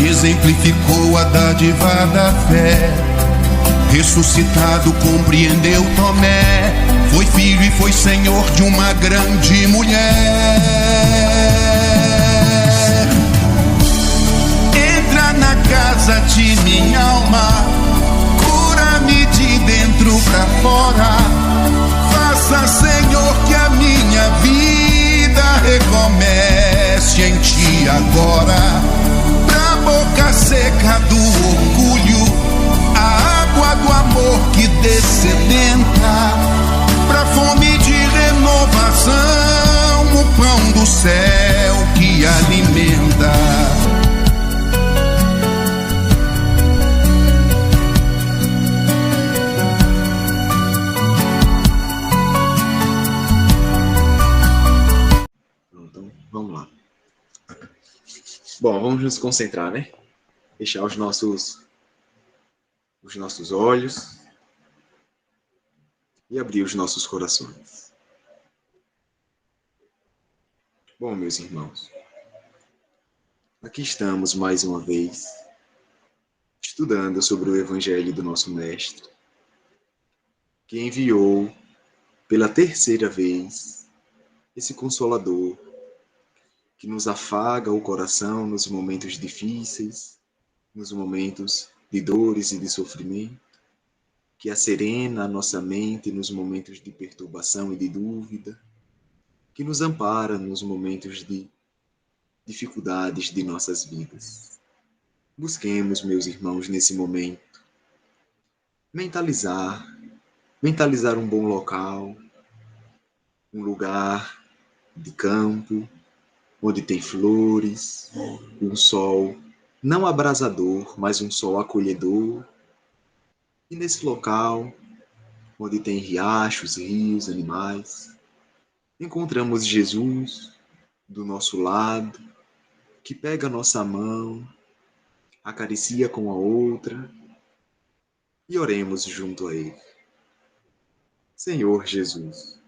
exemplificou a dádiva da fé. Ressuscitado compreendeu Tomé, foi filho e foi senhor de uma grande mulher. Entra na casa de minha alma, cura-me de dentro pra fora. Faça, Senhor, que a minha vida recomece em ti agora. Pra boca seca do orgulho, a água do amor que descedenta. Pra fome de renovação, o pão do céu que alimenta. Então, vamos lá. Bom, vamos nos concentrar, né? Fechar os nossos olhos e abrir os nossos corações. Bom, meus irmãos, aqui estamos mais uma vez estudando sobre o Evangelho do nosso Mestre, que enviou pela terceira vez esse Consolador que nos afaga o coração nos momentos difíceis, nos momentos de dores e de sofrimento, que acerena a nossa mente nos momentos de perturbação e de dúvida, que nos ampara nos momentos de dificuldades de nossas vidas. Busquemos, meus irmãos, nesse momento, mentalizar um bom local, um lugar de campo, onde tem flores, um sol não abrasador, mas um sol acolhedor. E nesse local, onde tem riachos, rios, animais, encontramos Jesus do nosso lado, que pega a nossa mão, acaricia com a outra, e oremos junto a Ele. Senhor Jesus,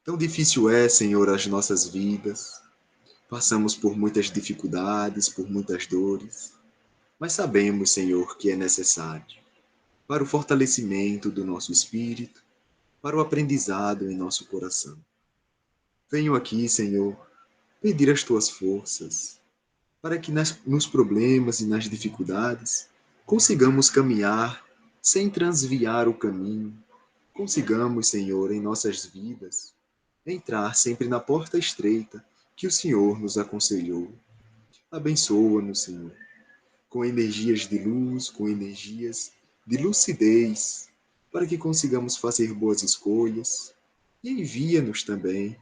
tão difícil é, Senhor, as nossas vidas. Passamos por muitas dificuldades, por muitas dores, mas sabemos, Senhor, que é necessário para o fortalecimento do nosso espírito, para o aprendizado em nosso coração. Venho aqui, Senhor, pedir as Tuas forças, para que nos problemas e nas dificuldades consigamos caminhar sem transviar o caminho, consigamos, Senhor, em nossas vidas, entrar sempre na porta estreita que o Senhor nos aconselhou. Abençoa-nos, Senhor, com energias de luz, com energias de lucidez, para que consigamos fazer boas escolhas, e envia-nos também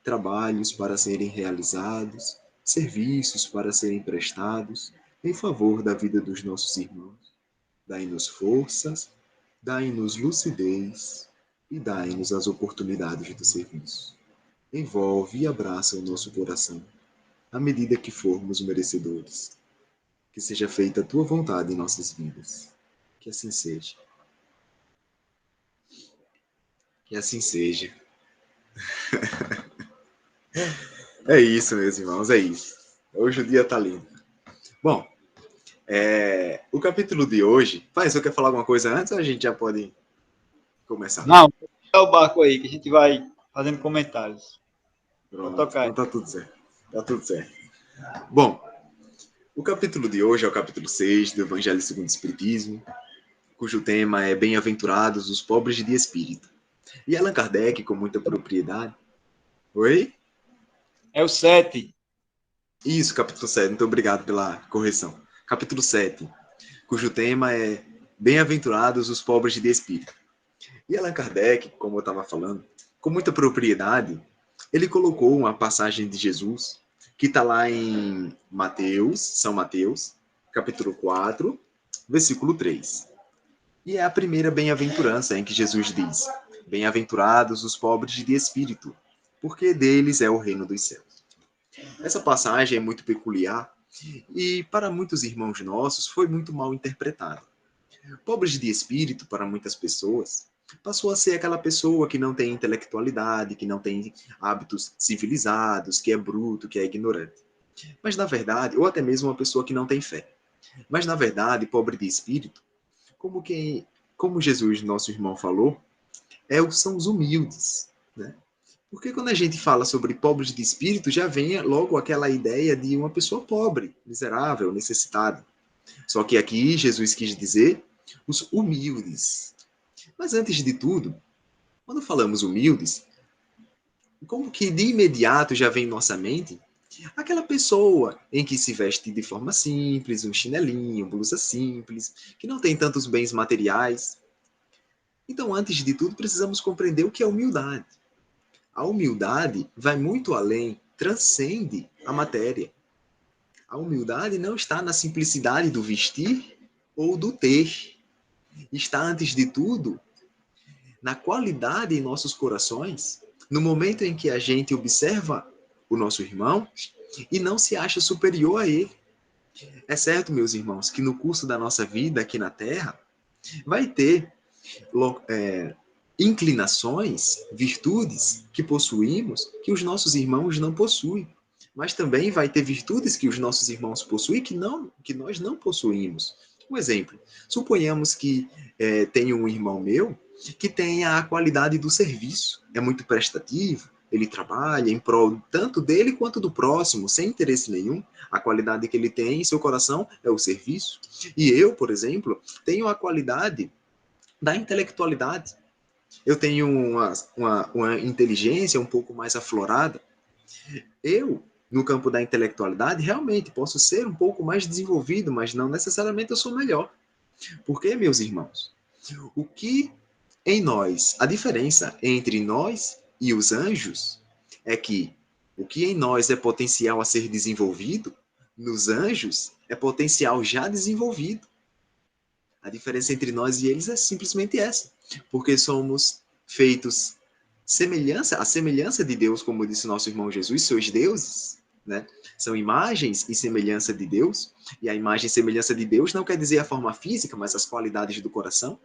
trabalhos para serem realizados, serviços para serem prestados em favor da vida dos nossos irmãos. Dai-nos forças, dai-nos lucidez e dai-nos as oportunidades do serviço. Envolve e abraça o nosso coração, à medida que formos merecedores. Que seja feita a Tua vontade em nossas vidas. Que assim seja. Que assim seja. É isso, meus irmãos, é isso. Hoje o dia tá lindo. Bom, o capítulo de hoje... Pai, você quer falar alguma coisa antes ou a gente já pode começar? Não, é o barco aí, que a gente vai fazendo comentários. Pronto, então tá tudo certo. Tá tudo certo. Bom, o capítulo de hoje é o capítulo 6 do Evangelho segundo o Espiritismo, cujo tema é Bem-aventurados os pobres de espírito. E Allan Kardec, com muita propriedade... Oi? É o 7. Isso, capítulo 7. Muito obrigado pela correção. Capítulo 7, cujo tema é Bem-aventurados os pobres de espírito. E Allan Kardec, como eu estava falando, com muita propriedade, ele colocou uma passagem de Jesus que está lá em São Mateus, capítulo 4, versículo 3. E é a primeira bem-aventurança em que Jesus diz: Bem-aventurados os pobres de espírito, porque deles é o reino dos céus. Essa passagem é muito peculiar e, para muitos irmãos nossos, foi muito mal interpretada. Pobres de espírito, para muitas pessoas, passou a ser aquela pessoa que não tem intelectualidade, que não tem hábitos civilizados, que é bruto, que é ignorante. Mas na verdade, ou até mesmo uma pessoa que não tem fé. Mas na verdade, pobre de espírito, como Jesus, nosso irmão, falou, são os humildes, né? Porque quando a gente fala sobre pobres de espírito, já vem logo aquela ideia de uma pessoa pobre, miserável, necessitada. Só que aqui Jesus quis dizer os humildes. Mas antes de tudo, quando falamos humildes, como que de imediato já vem em nossa mente aquela pessoa em que se veste de forma simples, um chinelinho, blusa simples, que não tem tantos bens materiais. Então, antes de tudo, precisamos compreender o que é humildade. A humildade vai muito além, transcende a matéria. A humildade não está na simplicidade do vestir ou do ter. Está, antes de tudo, na qualidade em nossos corações, no momento em que a gente observa o nosso irmão e não se acha superior a ele. É certo, meus irmãos, que no curso da nossa vida aqui na Terra, vai ter inclinações, virtudes que possuímos que os nossos irmãos não possuem. Mas também vai ter virtudes que os nossos irmãos possuem que nós não possuímos. Um exemplo, suponhamos que tenha um irmão meu que tenha a qualidade do serviço, é muito prestativo, ele trabalha em prol tanto dele quanto do próximo, sem interesse nenhum. A qualidade que ele tem em seu coração é o serviço. E eu, por exemplo, tenho a qualidade da intelectualidade. Eu tenho uma inteligência um pouco mais aflorada. Eu, no campo da intelectualidade, realmente posso ser um pouco mais desenvolvido, mas não necessariamente eu sou melhor. Por quê, meus irmãos? O que em nós, a diferença entre nós e os anjos é que o que em nós é potencial a ser desenvolvido, nos anjos é potencial já desenvolvido. A diferença entre nós e eles é simplesmente essa, porque somos feitos à semelhança de Deus, como disse nosso irmão Jesus, sois deuses, né? São imagens e semelhança de Deus, e a imagem e semelhança de Deus não quer dizer a forma física, mas as qualidades do coração.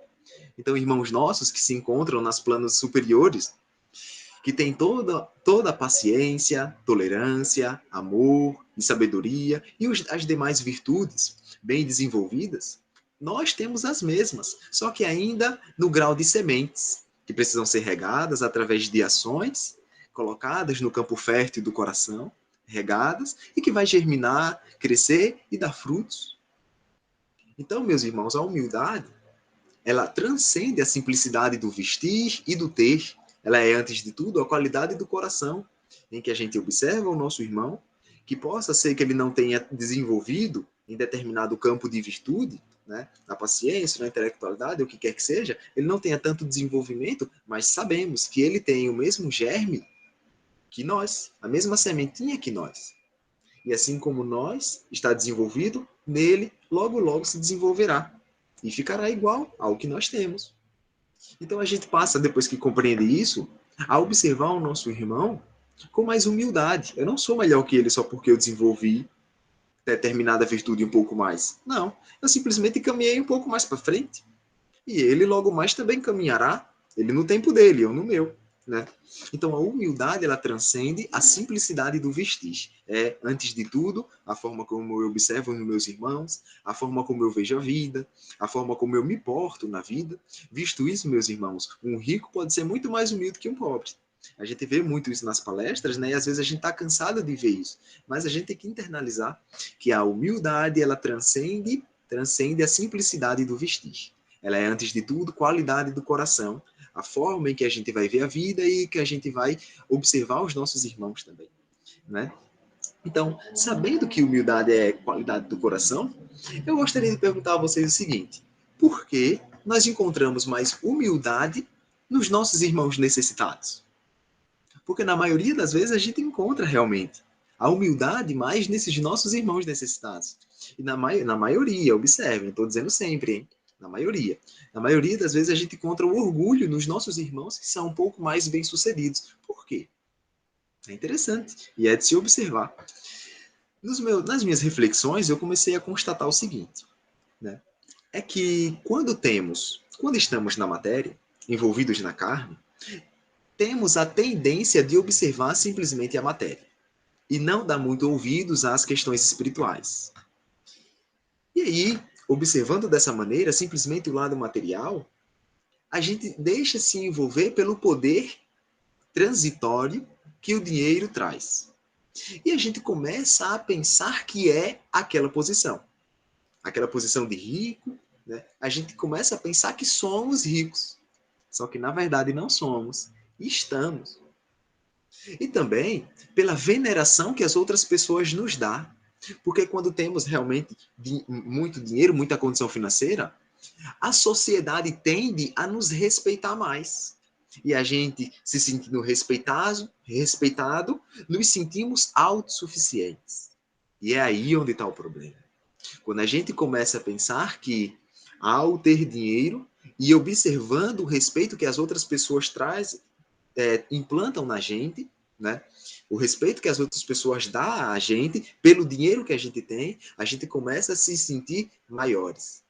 Então, irmãos nossos que se encontram nas planos superiores, que têm toda a paciência, tolerância, amor e sabedoria, e as demais virtudes bem desenvolvidas, nós temos as mesmas, só que ainda no grau de sementes, que precisam ser regadas através de ações, colocadas no campo fértil do coração, regadas, e que vai germinar, crescer e dar frutos. Então, meus irmãos, a humildade, ela transcende a simplicidade do vestir e do ter. Ela é, antes de tudo, a qualidade do coração, em que a gente observa o nosso irmão, que possa ser que ele não tenha desenvolvido em determinado campo de virtude, né, na paciência, na intelectualidade, o que quer que seja, ele não tenha tanto desenvolvimento, mas sabemos que ele tem o mesmo germe que nós, a mesma sementinha que nós. E assim como nós está desenvolvido, nele logo, logo se desenvolverá. E ficará igual ao que nós temos. Então a gente passa, depois que compreende isso, a observar o nosso irmão com mais humildade. Eu não sou melhor que ele só porque eu desenvolvi determinada virtude um pouco mais. Não, eu simplesmente caminhei um pouco mais para frente. E ele logo mais também caminhará. Ele no tempo dele, eu no meu. Né? Então a humildade, ela transcende a simplicidade do vestir. É, antes de tudo, a forma como eu observo nos meus irmãos, a forma como eu vejo a vida, a forma como eu me porto na vida. Visto isso, meus irmãos, um rico pode ser muito mais humilde que um pobre. A gente vê muito isso nas palestras, né? E às vezes a gente está cansado de ver isso. Mas a gente tem que internalizar que a humildade, ela transcende a simplicidade do vestir. Ela é, antes de tudo, qualidade do coração, a forma em que a gente vai ver a vida e que a gente vai observar os nossos irmãos também, né? Então, sabendo que humildade é qualidade do coração, eu gostaria de perguntar a vocês o seguinte: por que nós encontramos mais humildade nos nossos irmãos necessitados? Porque na maioria das vezes a gente encontra realmente a humildade mais nesses nossos irmãos necessitados. E na maioria, observem, estou dizendo sempre, hein? Na maioria das vezes a gente encontra o orgulho nos nossos irmãos que são um pouco mais bem-sucedidos. Por quê? É interessante e é de se observar. Nas minhas reflexões, eu comecei a constatar o seguinte, né? É que quando estamos na matéria, envolvidos na carne, temos a tendência de observar simplesmente a matéria. e não dá muito ouvidos às questões espirituais. E aí, observando dessa maneira, simplesmente o lado material, a gente deixa se envolver pelo poder transitório que o dinheiro traz. E a gente começa a pensar que é aquela posição de rico, né? A gente começa a pensar que somos ricos, só que na verdade não somos, e estamos. E também pela veneração que as outras pessoas nos dão, porque quando temos realmente muito dinheiro, muita condição financeira, a sociedade tende a nos respeitar mais. E a gente se sentindo respeitado, nos sentimos autossuficientes. E é aí onde está o problema. Quando a gente começa a pensar que ao ter dinheiro e observando o respeito que as outras pessoas implantam na gente, né? O respeito que as outras pessoas dão a gente pelo dinheiro que a gente tem, a gente começa a se sentir maiores.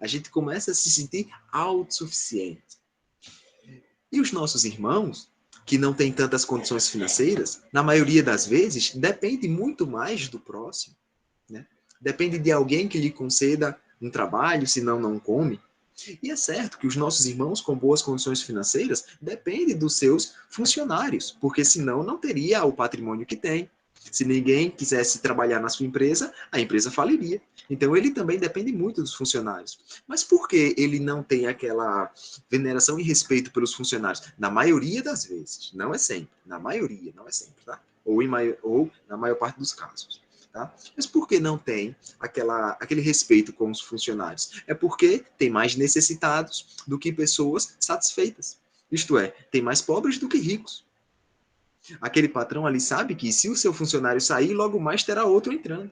A gente começa a se sentir autossuficiente. E os nossos irmãos, que não têm tantas condições financeiras, na maioria das vezes, depende muito mais do próximo, né? Depende de alguém que lhe conceda um trabalho, senão não come. E é certo que os nossos irmãos com boas condições financeiras dependem dos seus funcionários, porque senão não teria o patrimônio que tem. Se ninguém quisesse trabalhar na sua empresa, a empresa faliria. Então ele também depende muito dos funcionários. Mas por que ele não tem aquela veneração e respeito pelos funcionários? Na maioria das vezes, não é sempre. Na maioria, não é sempre, tá? Ou na maior parte dos casos. Tá? Mas por que não tem aquele respeito com os funcionários? É porque tem mais necessitados do que pessoas satisfeitas. Isto é, tem mais pobres do que ricos. Aquele patrão ali sabe que se o seu funcionário sair, logo mais terá outro entrando.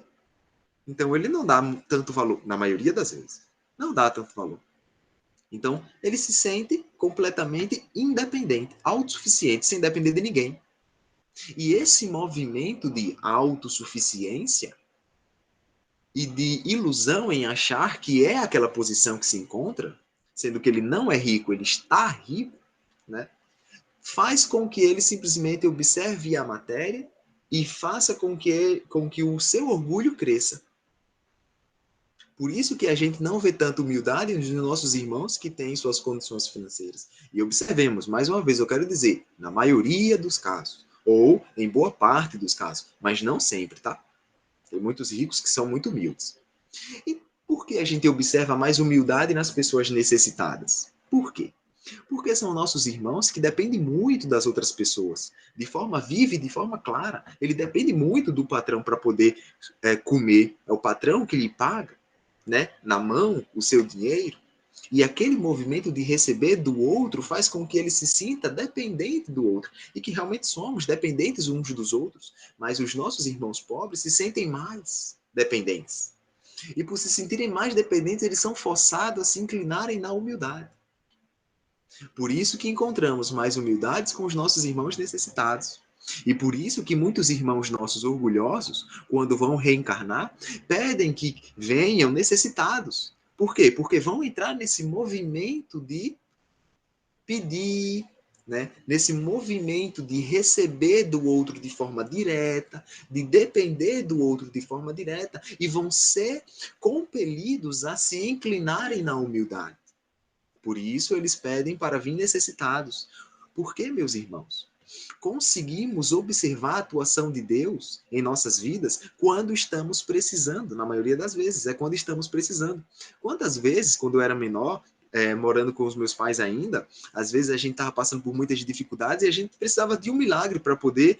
Então ele não dá tanto valor, na maioria das vezes. Não dá tanto valor. Então ele se sente completamente independente, autossuficiente, sem depender de ninguém. E esse movimento de autossuficiência e de ilusão em achar que é aquela posição que se encontra, sendo que ele não é rico, ele está rico, né? Faz com que ele simplesmente observe a matéria e faça com que o seu orgulho cresça. Por isso que a gente não vê tanta humildade nos nossos irmãos que têm suas condições financeiras. E observemos, mais uma vez, eu quero dizer, na maioria dos casos, ou em boa parte dos casos, mas não sempre, tá? Tem muitos ricos que são muito humildes. E por que a gente observa mais humildade nas pessoas necessitadas? Por quê? Porque são nossos irmãos que dependem muito das outras pessoas, de forma viva e de forma clara. Ele depende muito do patrão para poder comer. É o patrão que lhe paga, né, na mão o seu dinheiro. E aquele movimento de receber do outro faz com que ele se sinta dependente do outro. E que realmente somos dependentes uns dos outros. Mas os nossos irmãos pobres se sentem mais dependentes. E por se sentirem mais dependentes, eles são forçados a se inclinarem na humildade. Por isso que encontramos mais humildades com os nossos irmãos necessitados. E por isso que muitos irmãos nossos orgulhosos, quando vão reencarnar, pedem que venham necessitados. Por quê? Porque vão entrar nesse movimento de pedir, né? Nesse movimento de receber do outro de forma direta, de depender do outro de forma direta, e vão ser compelidos a se inclinarem na humildade. Por isso eles pedem para vir necessitados. Por quê, meus irmãos? Conseguimos observar a atuação de Deus em nossas vidas quando estamos precisando. Na maioria das vezes, é quando estamos precisando. Quantas vezes, quando eu era menor, morando com os meus pais ainda, às vezes a gente estava passando por muitas dificuldades e a gente precisava de um milagre para poder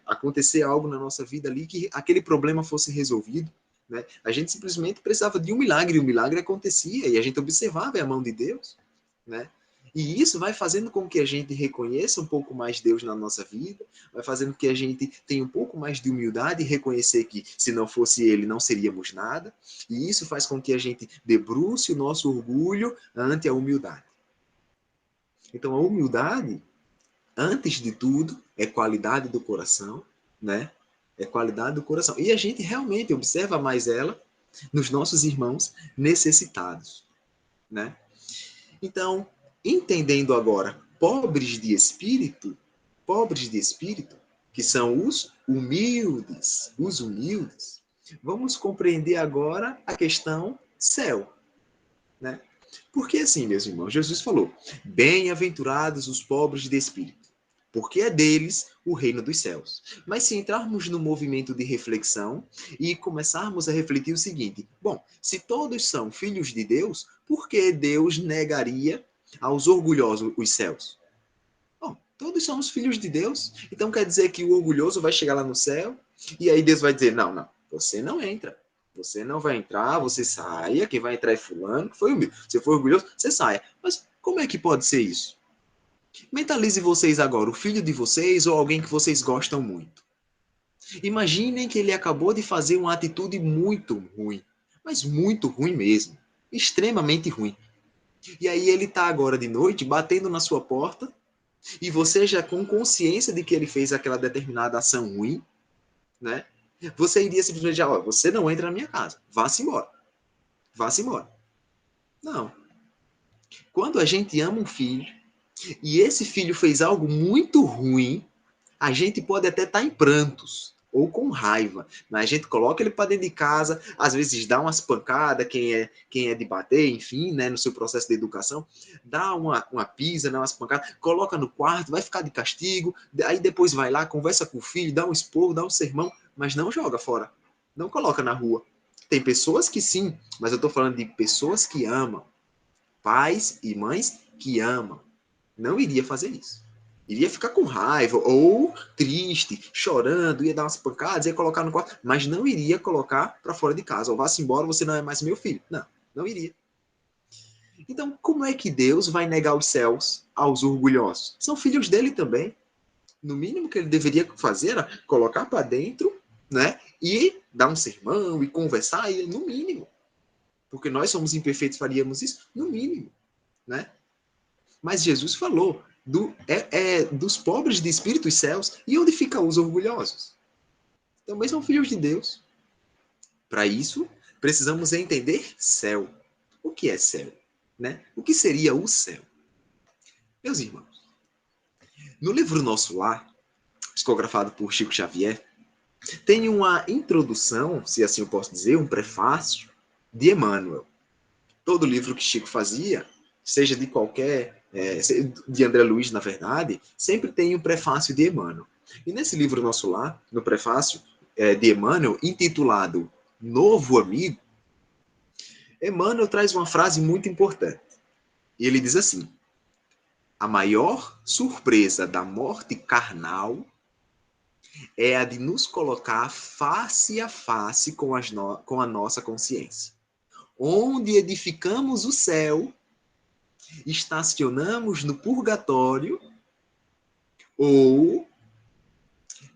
acontecer algo na nossa vida ali, que aquele problema fosse resolvido. Né? A gente simplesmente precisava de um milagre, e o milagre acontecia, e a gente observava a mão de Deus, né? E isso vai fazendo com que a gente reconheça um pouco mais Deus na nossa vida, vai fazendo com que a gente tenha um pouco mais de humildade e reconhecer que se não fosse Ele, não seríamos nada, e isso faz com que a gente debruce o nosso orgulho ante a humildade. Então a humildade, antes de tudo, é qualidade do coração, né? É qualidade do coração. E a gente realmente observa mais ela nos nossos irmãos necessitados, né? Então, entendendo agora pobres de espírito, que são os humildes. Os humildes. Vamos compreender agora a questão céu, né? Porque assim, meus irmãos, Jesus falou: bem-aventurados os pobres de espírito, porque é deles o reino dos céus. Mas se entrarmos no movimento de reflexão e começarmos a refletir o seguinte: bom, se todos são filhos de Deus, por que Deus negaria aos orgulhosos os céus? Bom, todos somos filhos de Deus, então quer dizer que o orgulhoso vai chegar lá no céu e aí Deus vai dizer: não, não, você não entra. Você não vai entrar, você saia, quem vai entrar é fulano, que foi humilde. Se for orgulhoso, você saia. Mas como é que pode ser isso? Mentalize vocês agora, o filho de vocês ou alguém que vocês gostam muito. Imaginem que ele acabou de fazer uma atitude muito ruim, mas muito ruim mesmo, extremamente ruim. E aí ele está agora de noite batendo na sua porta e você já com consciência de que ele fez aquela determinada ação ruim, né? Você iria simplesmente dizer: ó, você não entra na minha casa, vá-se embora. Vá-se embora. Não. Quando a gente ama um filho e esse filho fez algo muito ruim, a gente pode até estar em prantos ou com raiva, mas a gente coloca ele para dentro de casa, às vezes dá umas pancadas, quem é de bater, enfim, né, no seu processo de educação, dá uma pisa, né, umas pancadas, coloca no quarto, vai ficar de castigo, aí depois vai lá, conversa com o filho, dá um esporro, dá um sermão, mas não joga fora, não coloca na rua. Tem pessoas que sim, mas eu estou falando de pessoas que amam, pais e mães que amam. Não iria fazer isso. Iria ficar com raiva, ou triste, chorando, ia dar umas pancadas, ia colocar no quarto, mas não iria colocar para fora de casa. Ou vá-se embora, você não é mais meu filho. Não, não iria. Então, como é que Deus vai negar os céus aos orgulhosos? São filhos dele também. No mínimo que ele deveria fazer era colocar para dentro, né? E dar um sermão e conversar, no mínimo. Porque nós somos imperfeitos, faríamos isso no mínimo, né? Mas Jesus falou dos pobres de espírito e céus. E onde ficam os orgulhosos? Também são filhos de Deus. Para isso, precisamos entender céu. O que é céu? Né? O que seria o céu? Meus irmãos, no livro Nosso Lar, psicografado por Chico Xavier, tem uma introdução, se assim eu posso dizer, um prefácio de Emmanuel. Todo livro que Chico fazia, seja de qualquer, de André Luiz, na verdade, sempre tem um prefácio de Emmanuel. E nesse livro Nosso Lar, no prefácio de Emmanuel, intitulado Novo Amigo, Emmanuel traz uma frase muito importante. E ele diz assim: a maior surpresa da morte carnal é a de nos colocar face a face com a nossa consciência. Onde edificamos o céu, estacionamos no purgatório ou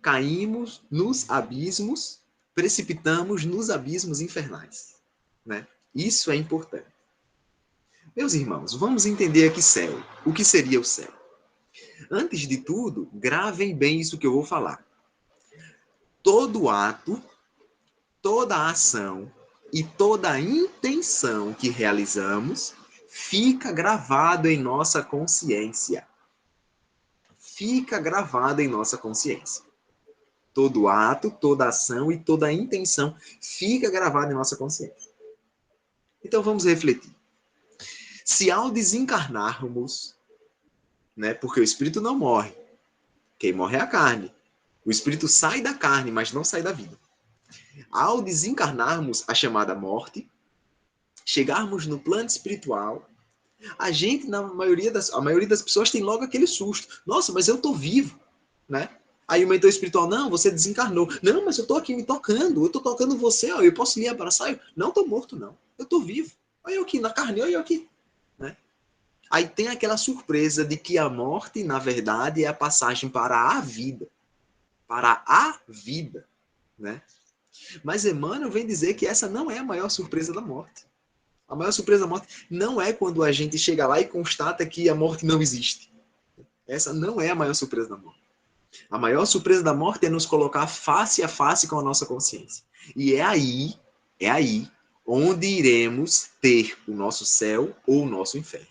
caímos nos abismos, precipitamos nos abismos infernais, né? Isso é importante. Meus irmãos, vamos entender aqui céu. O que seria o céu? Antes de tudo, gravem bem isso que eu vou falar. Todo ato, toda ação e toda intenção que realizamos fica gravado em nossa consciência. Fica gravado em nossa consciência. Todo ato, toda ação e toda intenção fica gravado em nossa consciência. Então vamos refletir. Se ao desencarnarmos, né, porque o espírito não morre, quem morre é a carne. O espírito sai da carne, mas não sai da vida. Ao desencarnarmos a chamada morte, chegarmos no plano espiritual, a maioria das pessoas tem logo aquele susto. Nossa, mas eu estou vivo, né? Aí o mentor espiritual: não, você desencarnou. Não, mas eu estou aqui me tocando, eu estou tocando você, ó, eu posso lhe abraçar. Não estou morto, não. Eu estou vivo. Olha eu aqui, na carne, olha eu aqui. Né? Aí tem aquela surpresa de que a morte, na verdade, é a passagem para a vida. Para a vida. Né? Mas Emmanuel vem dizer que essa não é a maior surpresa da morte. A maior surpresa da morte não é quando a gente chega lá e constata que a morte não existe. Essa não é a maior surpresa da morte. A maior surpresa da morte é nos colocar face a face com a nossa consciência. E é aí onde iremos ter o nosso céu ou o nosso inferno.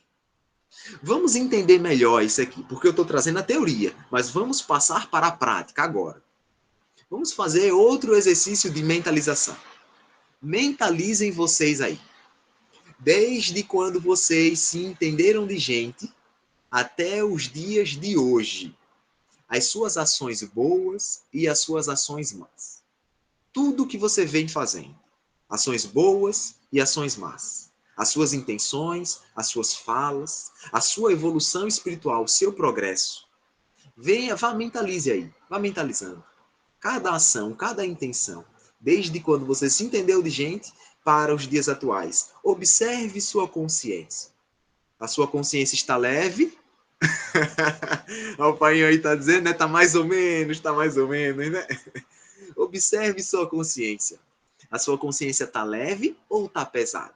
Vamos entender melhor isso aqui, porque eu estou trazendo a teoria, mas vamos passar para a prática agora. Vamos fazer outro exercício de mentalização. Mentalizem vocês aí. Desde quando vocês se entenderam de gente até os dias de hoje. As suas ações boas e as suas ações más. Tudo que você vem fazendo. Ações boas e ações más. As suas intenções, as suas falas, a sua evolução espiritual, o seu progresso. Venha, vá, mentalize aí. Vá mentalizando. Cada ação, cada intenção. Desde quando você se entendeu de gente para os dias atuais. Observe sua consciência. A sua consciência está leve? O pai aí está dizendo, né? Está mais ou menos, né? Observe sua consciência. A sua consciência está leve ou está pesada?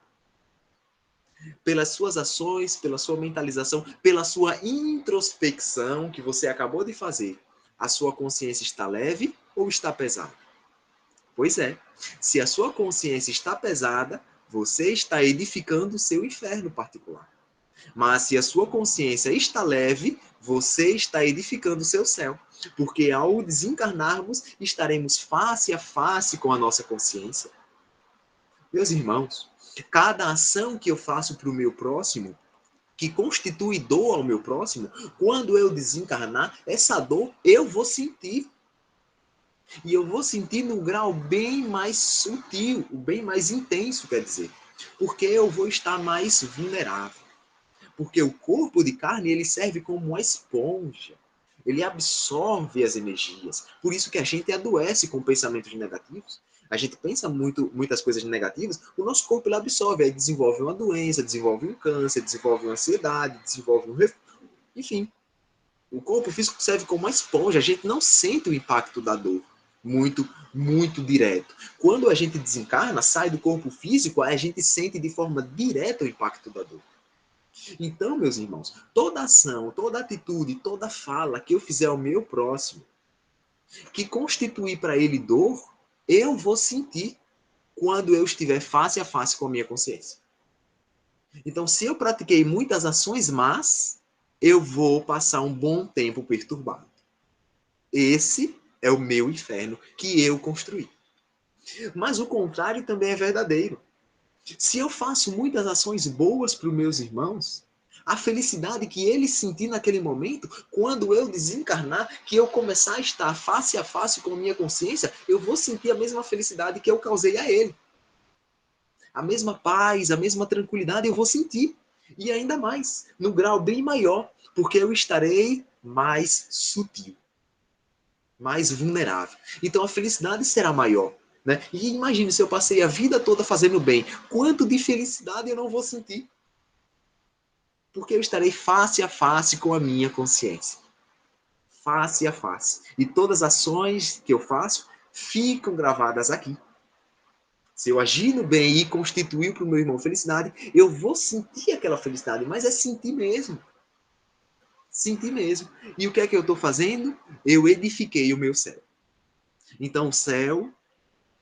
Pelas suas ações, pela sua mentalização, pela sua introspecção que você acabou de fazer, a sua consciência está leve ou está pesada? Pois é, se a sua consciência está pesada, você está edificando o seu inferno particular. Mas se a sua consciência está leve, você está edificando o seu céu. Porque ao desencarnarmos, estaremos face a face com a nossa consciência. Meus irmãos, cada ação que eu faço para o meu próximo, que constitui dor ao meu próximo, quando eu desencarnar, essa dor eu vou sentir. E eu vou sentir num grau bem mais sutil, bem mais intenso, quer dizer. Porque eu vou estar mais vulnerável. Porque o corpo de carne, ele serve como uma esponja. Ele absorve as energias. Por isso que a gente adoece com pensamentos negativos. A gente pensa muitas coisas negativas, o nosso corpo ele absorve, aí desenvolve uma doença, desenvolve um câncer, desenvolve uma ansiedade, desenvolve um... Enfim, o corpo físico serve como uma esponja, a gente não sente o impacto da dor muito direto. Quando a gente desencarna, sai do corpo físico, a gente sente de forma direta o impacto da dor. Então, meus irmãos, toda ação, toda atitude, toda fala que eu fizer ao meu próximo, que constituir para ele dor, eu vou sentir quando eu estiver face a face com a minha consciência. Então, se eu pratiquei muitas ações más, eu vou passar um bom tempo perturbado. Esse é o meu inferno que eu construí. Mas o contrário também é verdadeiro. Se eu faço muitas ações boas para os meus irmãos, a felicidade que eles sentir naquele momento, quando eu desencarnar, que eu começar a estar face a face com a minha consciência, eu vou sentir a mesma felicidade que eu causei a ele. A mesma paz, a mesma tranquilidade eu vou sentir. E ainda mais, no grau bem maior, porque eu estarei mais sutil, mais vulnerável. Então a felicidade será maior. Né? E imagine se eu passei a vida toda fazendo bem, quanto de felicidade eu não vou sentir? Porque eu estarei face a face com a minha consciência. Face a face. E todas as ações que eu faço ficam gravadas aqui. Se eu agir no bem e constituir para o meu irmão felicidade, eu vou sentir aquela felicidade, mas é sentir mesmo. Sentir mesmo. E o que é que eu estou fazendo? Eu edifiquei o meu céu. Então o céu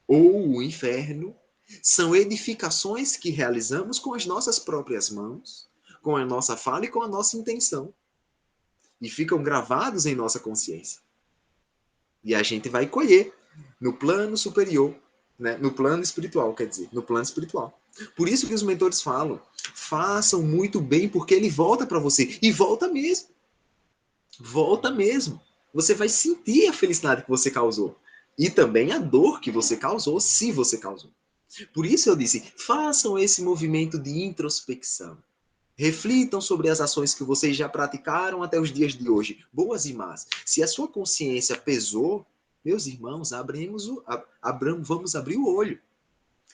ou o inferno são edificações que realizamos com as nossas próprias mãos, com a nossa fala e com a nossa intenção. E ficam gravados em nossa consciência. E a gente vai colher no plano superior, né? No plano espiritual, quer dizer, no plano espiritual. Por isso que os mentores falam, façam muito bem, porque ele volta para você. E volta mesmo. Volta mesmo. Você vai sentir a felicidade que você causou. E também a dor que você causou, se você causou. Por isso eu disse, façam esse movimento de introspecção. Reflitam sobre as ações que vocês já praticaram até os dias de hoje, boas e más. Se a sua consciência pesou, meus irmãos, vamos abrir o olho.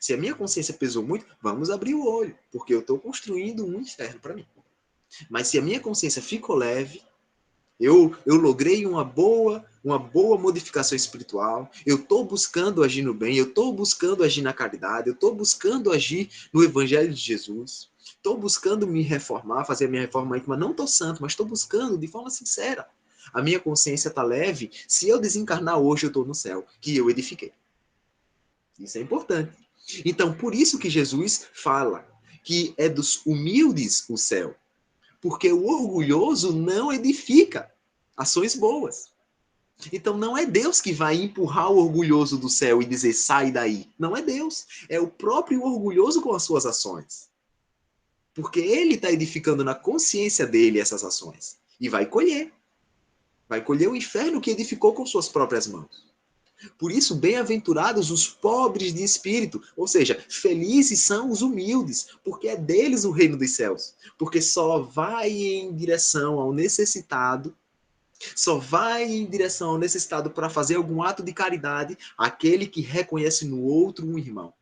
Se a minha consciência pesou muito, vamos abrir o olho, porque eu estou construindo um inferno para mim. Mas se a minha consciência ficou leve, eu logrei uma boa modificação espiritual, eu estou buscando agir no bem, eu estou buscando agir na caridade, eu estou buscando agir no Evangelho de Jesus, estou buscando me reformar, fazer a minha reforma íntima, não estou santo, mas estou buscando de forma sincera. A minha consciência está leve, se eu desencarnar hoje, eu estou no céu, que eu edifiquei. Isso é importante. Então, por isso que Jesus fala que é dos humildes o céu. Porque o orgulhoso não edifica ações boas. Então não é Deus que vai empurrar o orgulhoso do céu e dizer, sai daí. Não é Deus. É o próprio orgulhoso com as suas ações. Porque ele está edificando na consciência dele essas ações. E vai colher. Vai colher o inferno que edificou com suas próprias mãos. Por isso, bem-aventurados os pobres de espírito. Ou seja, felizes são os humildes, porque é deles o reino dos céus. Porque só vai em direção ao necessitado, só vai em direção ao necessitado para fazer algum ato de caridade aquele que reconhece no outro um irmão.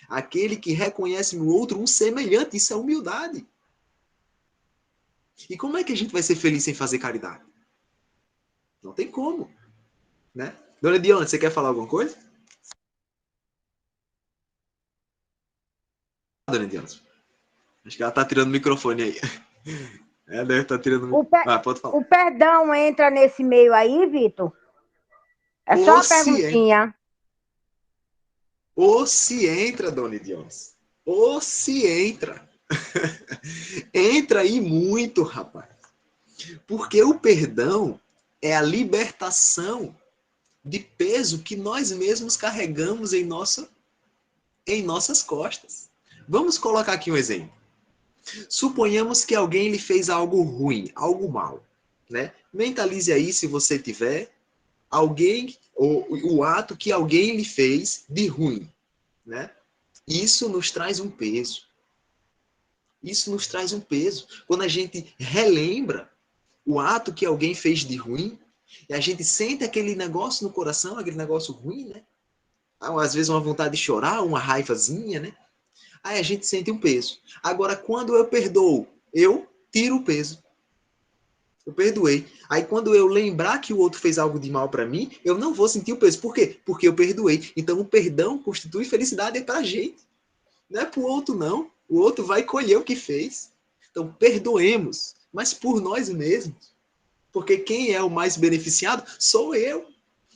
Aquele que reconhece no outro um semelhante. Isso é humildade. E como é que a gente vai ser feliz sem fazer caridade? Não tem como, né? Dona Diana, você quer falar alguma coisa? Dona Diana, acho que ela tá tirando o microfone aí. Ela deve estar tirando o microfone. Pode falar. O perdão entra nesse meio aí, Vitor? É só uma perguntinha. Ou se entra, Dona Dionis. Ou se entra. Entra aí muito, rapaz. Porque o perdão é a libertação de peso que nós mesmos carregamos em nossas costas. Vamos colocar aqui um exemplo. Suponhamos que alguém lhe fez algo ruim, algo mal, né? Mentalize aí, se você tiver, alguém, ou o ato que alguém lhe fez de ruim, né? Isso nos traz um peso. Isso nos traz um peso. Quando a gente relembra o ato que alguém fez de ruim, e a gente sente aquele negócio no coração, aquele negócio ruim, né? Às vezes uma vontade de chorar, uma raivazinha, né? Aí a gente sente um peso. Agora, quando eu perdoo, eu tiro o peso. Eu perdoei. Aí quando eu lembrar que o outro fez algo de mal para mim, eu não vou sentir o peso. Por quê? Porque eu perdoei. Então o perdão constitui felicidade para a gente. Não é para o outro, não. O outro vai colher o que fez. Então perdoemos, mas por nós mesmos. Porque quem é o mais beneficiado sou eu.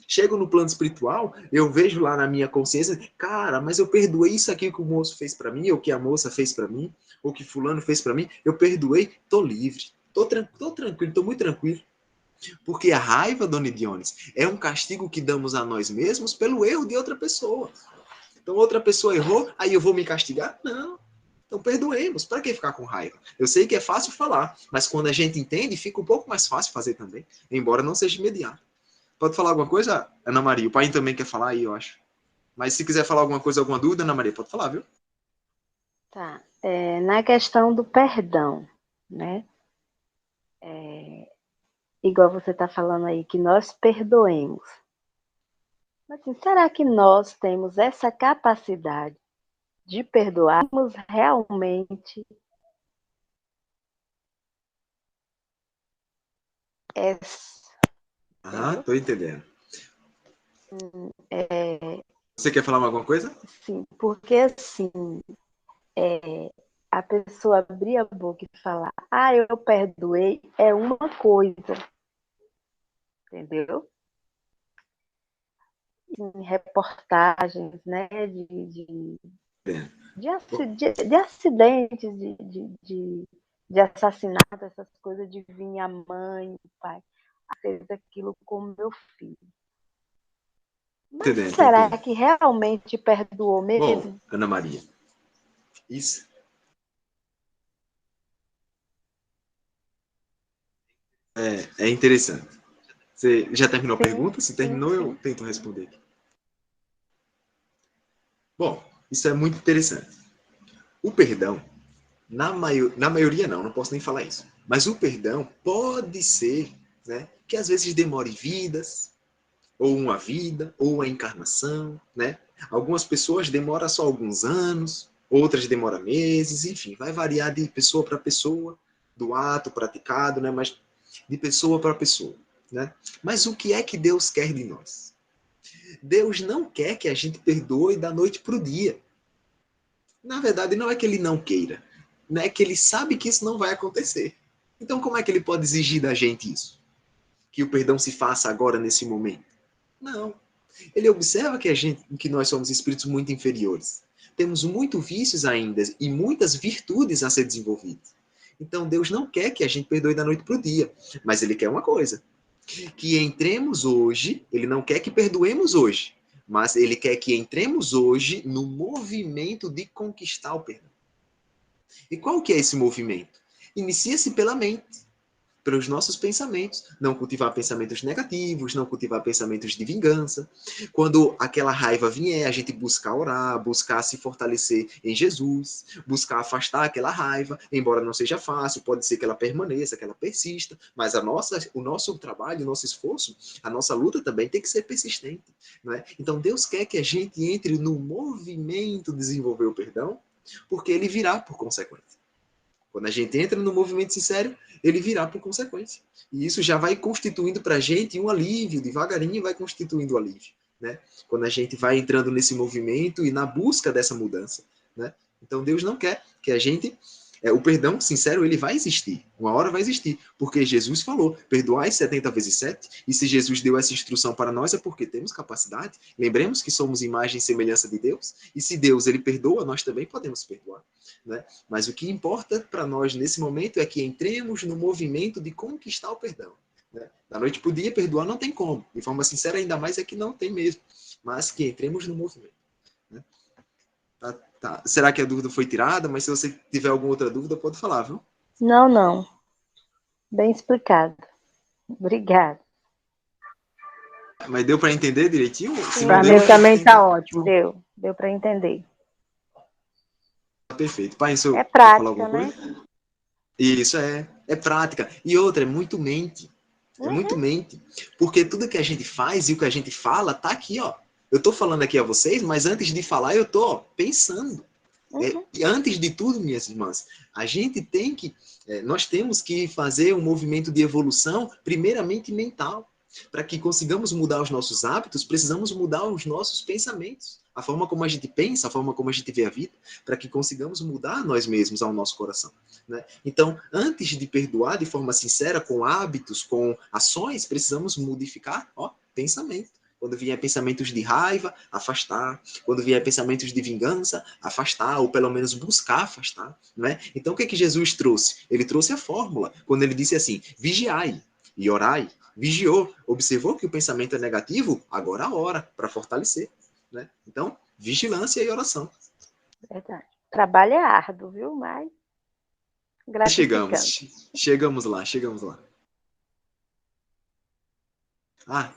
Chego no plano espiritual, eu vejo lá na minha consciência, cara, mas eu perdoei isso aqui que o moço fez para mim, ou que a moça fez para mim, ou que fulano fez para mim, eu perdoei, tô livre, tô tranquilo, tô muito tranquilo. Porque a raiva, Dona Dionis, é um castigo que damos a nós mesmos pelo erro de outra pessoa. Então outra pessoa errou, aí eu vou me castigar? Não. Então perdoemos, para que ficar com raiva? Eu sei que é fácil falar, mas quando a gente entende, fica um pouco mais fácil fazer também, embora não seja imediato. Pode falar alguma coisa, Ana Maria? O pai também quer falar aí, eu acho. Mas se quiser falar alguma coisa, alguma dúvida, Ana Maria, pode falar, viu? Tá. Na questão do perdão, né? Igual você está falando aí, que nós perdoemos. Mas assim, será que nós temos essa capacidade de perdoarmos realmente Tô entendendo. Você quer falar alguma coisa? Sim, porque assim, a pessoa abrir a boca e falar, eu perdoei, é uma coisa. Entendeu? Em reportagens, né, de acidentes, de assassinato, essas coisas, de vir a mãe, o pai, fez aquilo com meu filho. Mas será que realmente perdoou mesmo? Bom, Ana Maria, isso é interessante. Você já terminou a pergunta? Se terminou, sim. Eu tento responder aqui. Bom, isso é muito interessante. O perdão, na maioria não posso nem falar isso. Mas o perdão pode ser, né, que às vezes demore vidas, ou uma vida, ou uma encarnação, né? Algumas pessoas demoram só alguns anos, outras demoram meses, enfim, vai variar de pessoa para pessoa, do ato praticado, né? Mas de pessoa para pessoa, né? Mas o que é que Deus quer de nós? Deus não quer que a gente perdoe da noite para o dia. Na verdade, não é que ele não queira, não é que ele sabe que isso não vai acontecer. Então, como é que ele pode exigir da gente isso? Que o perdão se faça agora, nesse momento? Não. Ele observa que nós somos espíritos muito inferiores. Temos muitos vícios ainda e muitas virtudes a ser desenvolvidas. Então, Deus não quer que a gente perdoe da noite para o dia, mas Ele quer uma coisa, que entremos hoje, Ele não quer que perdoemos hoje, mas Ele quer que entremos hoje no movimento de conquistar o perdão. E qual que é esse movimento? Inicia-se pela mente, pelos nossos pensamentos, não cultivar pensamentos negativos, não cultivar pensamentos de vingança. Quando aquela raiva vier, a gente buscar orar, buscar se fortalecer em Jesus, buscar afastar aquela raiva, embora não seja fácil, pode ser que ela permaneça, que ela persista, mas o nosso trabalho, o nosso esforço, a nossa luta também tem que ser persistente. Não é? Então Deus quer que a gente entre no movimento de desenvolver o perdão, porque ele virá por consequência. Quando a gente entra no movimento sincero, ele virá por consequência. E isso já vai constituindo para a gente um alívio, devagarinho vai constituindo o alívio. Né? Quando a gente vai entrando nesse movimento e na busca dessa mudança. Né? Então Deus não quer que a gente... o perdão sincero, ele vai existir. Uma hora vai existir. Porque Jesus falou, perdoai 70 vezes 7. E se Jesus deu essa instrução para nós, é porque temos capacidade. Lembremos que somos imagem e semelhança de Deus. E se Deus ele perdoa, nós também podemos perdoar. Né? Mas o que importa para nós nesse momento é que entremos no movimento de conquistar o perdão. Né? Da noite para o dia, perdoar não tem como. De forma sincera, ainda mais é que não tem mesmo. Mas que entremos no movimento. Né? Tá. Será que a dúvida foi tirada? Mas se você tiver alguma outra dúvida, pode falar, viu? Não. Bem explicado. Obrigada. Mas deu para entender direitinho? Para mim também está ótimo. Deu para entender. Perfeito. Pai, isso é prática, né? Coisa? Isso é prática. E outra, é muito mente. É muito mente. Porque tudo que a gente faz e o que a gente fala tá aqui, ó. Eu tô falando aqui a vocês, mas antes de falar eu tô pensando. E antes de tudo, minhas irmãs, a gente tem que... nós temos que fazer um movimento de evolução, primeiramente mental. Para que consigamos mudar os nossos hábitos, precisamos mudar os nossos pensamentos. A forma como a gente pensa, a forma como a gente vê a vida, para que consigamos mudar nós mesmos ao nosso coração. Né? Então, antes de perdoar de forma sincera, com hábitos, com ações, precisamos modificar pensamento. Quando vier pensamentos de raiva, afastar. Quando vier pensamentos de vingança, afastar, ou pelo menos buscar afastar. Né? Então, o que Jesus trouxe? Ele trouxe a fórmula, quando ele disse assim, vigiai e orai. Vigiou, observou que o pensamento é negativo, agora a hora para fortalecer. Né? Então, vigilância e oração. Verdade. Trabalho é árduo, viu? Mas gratificante. Chegamos lá.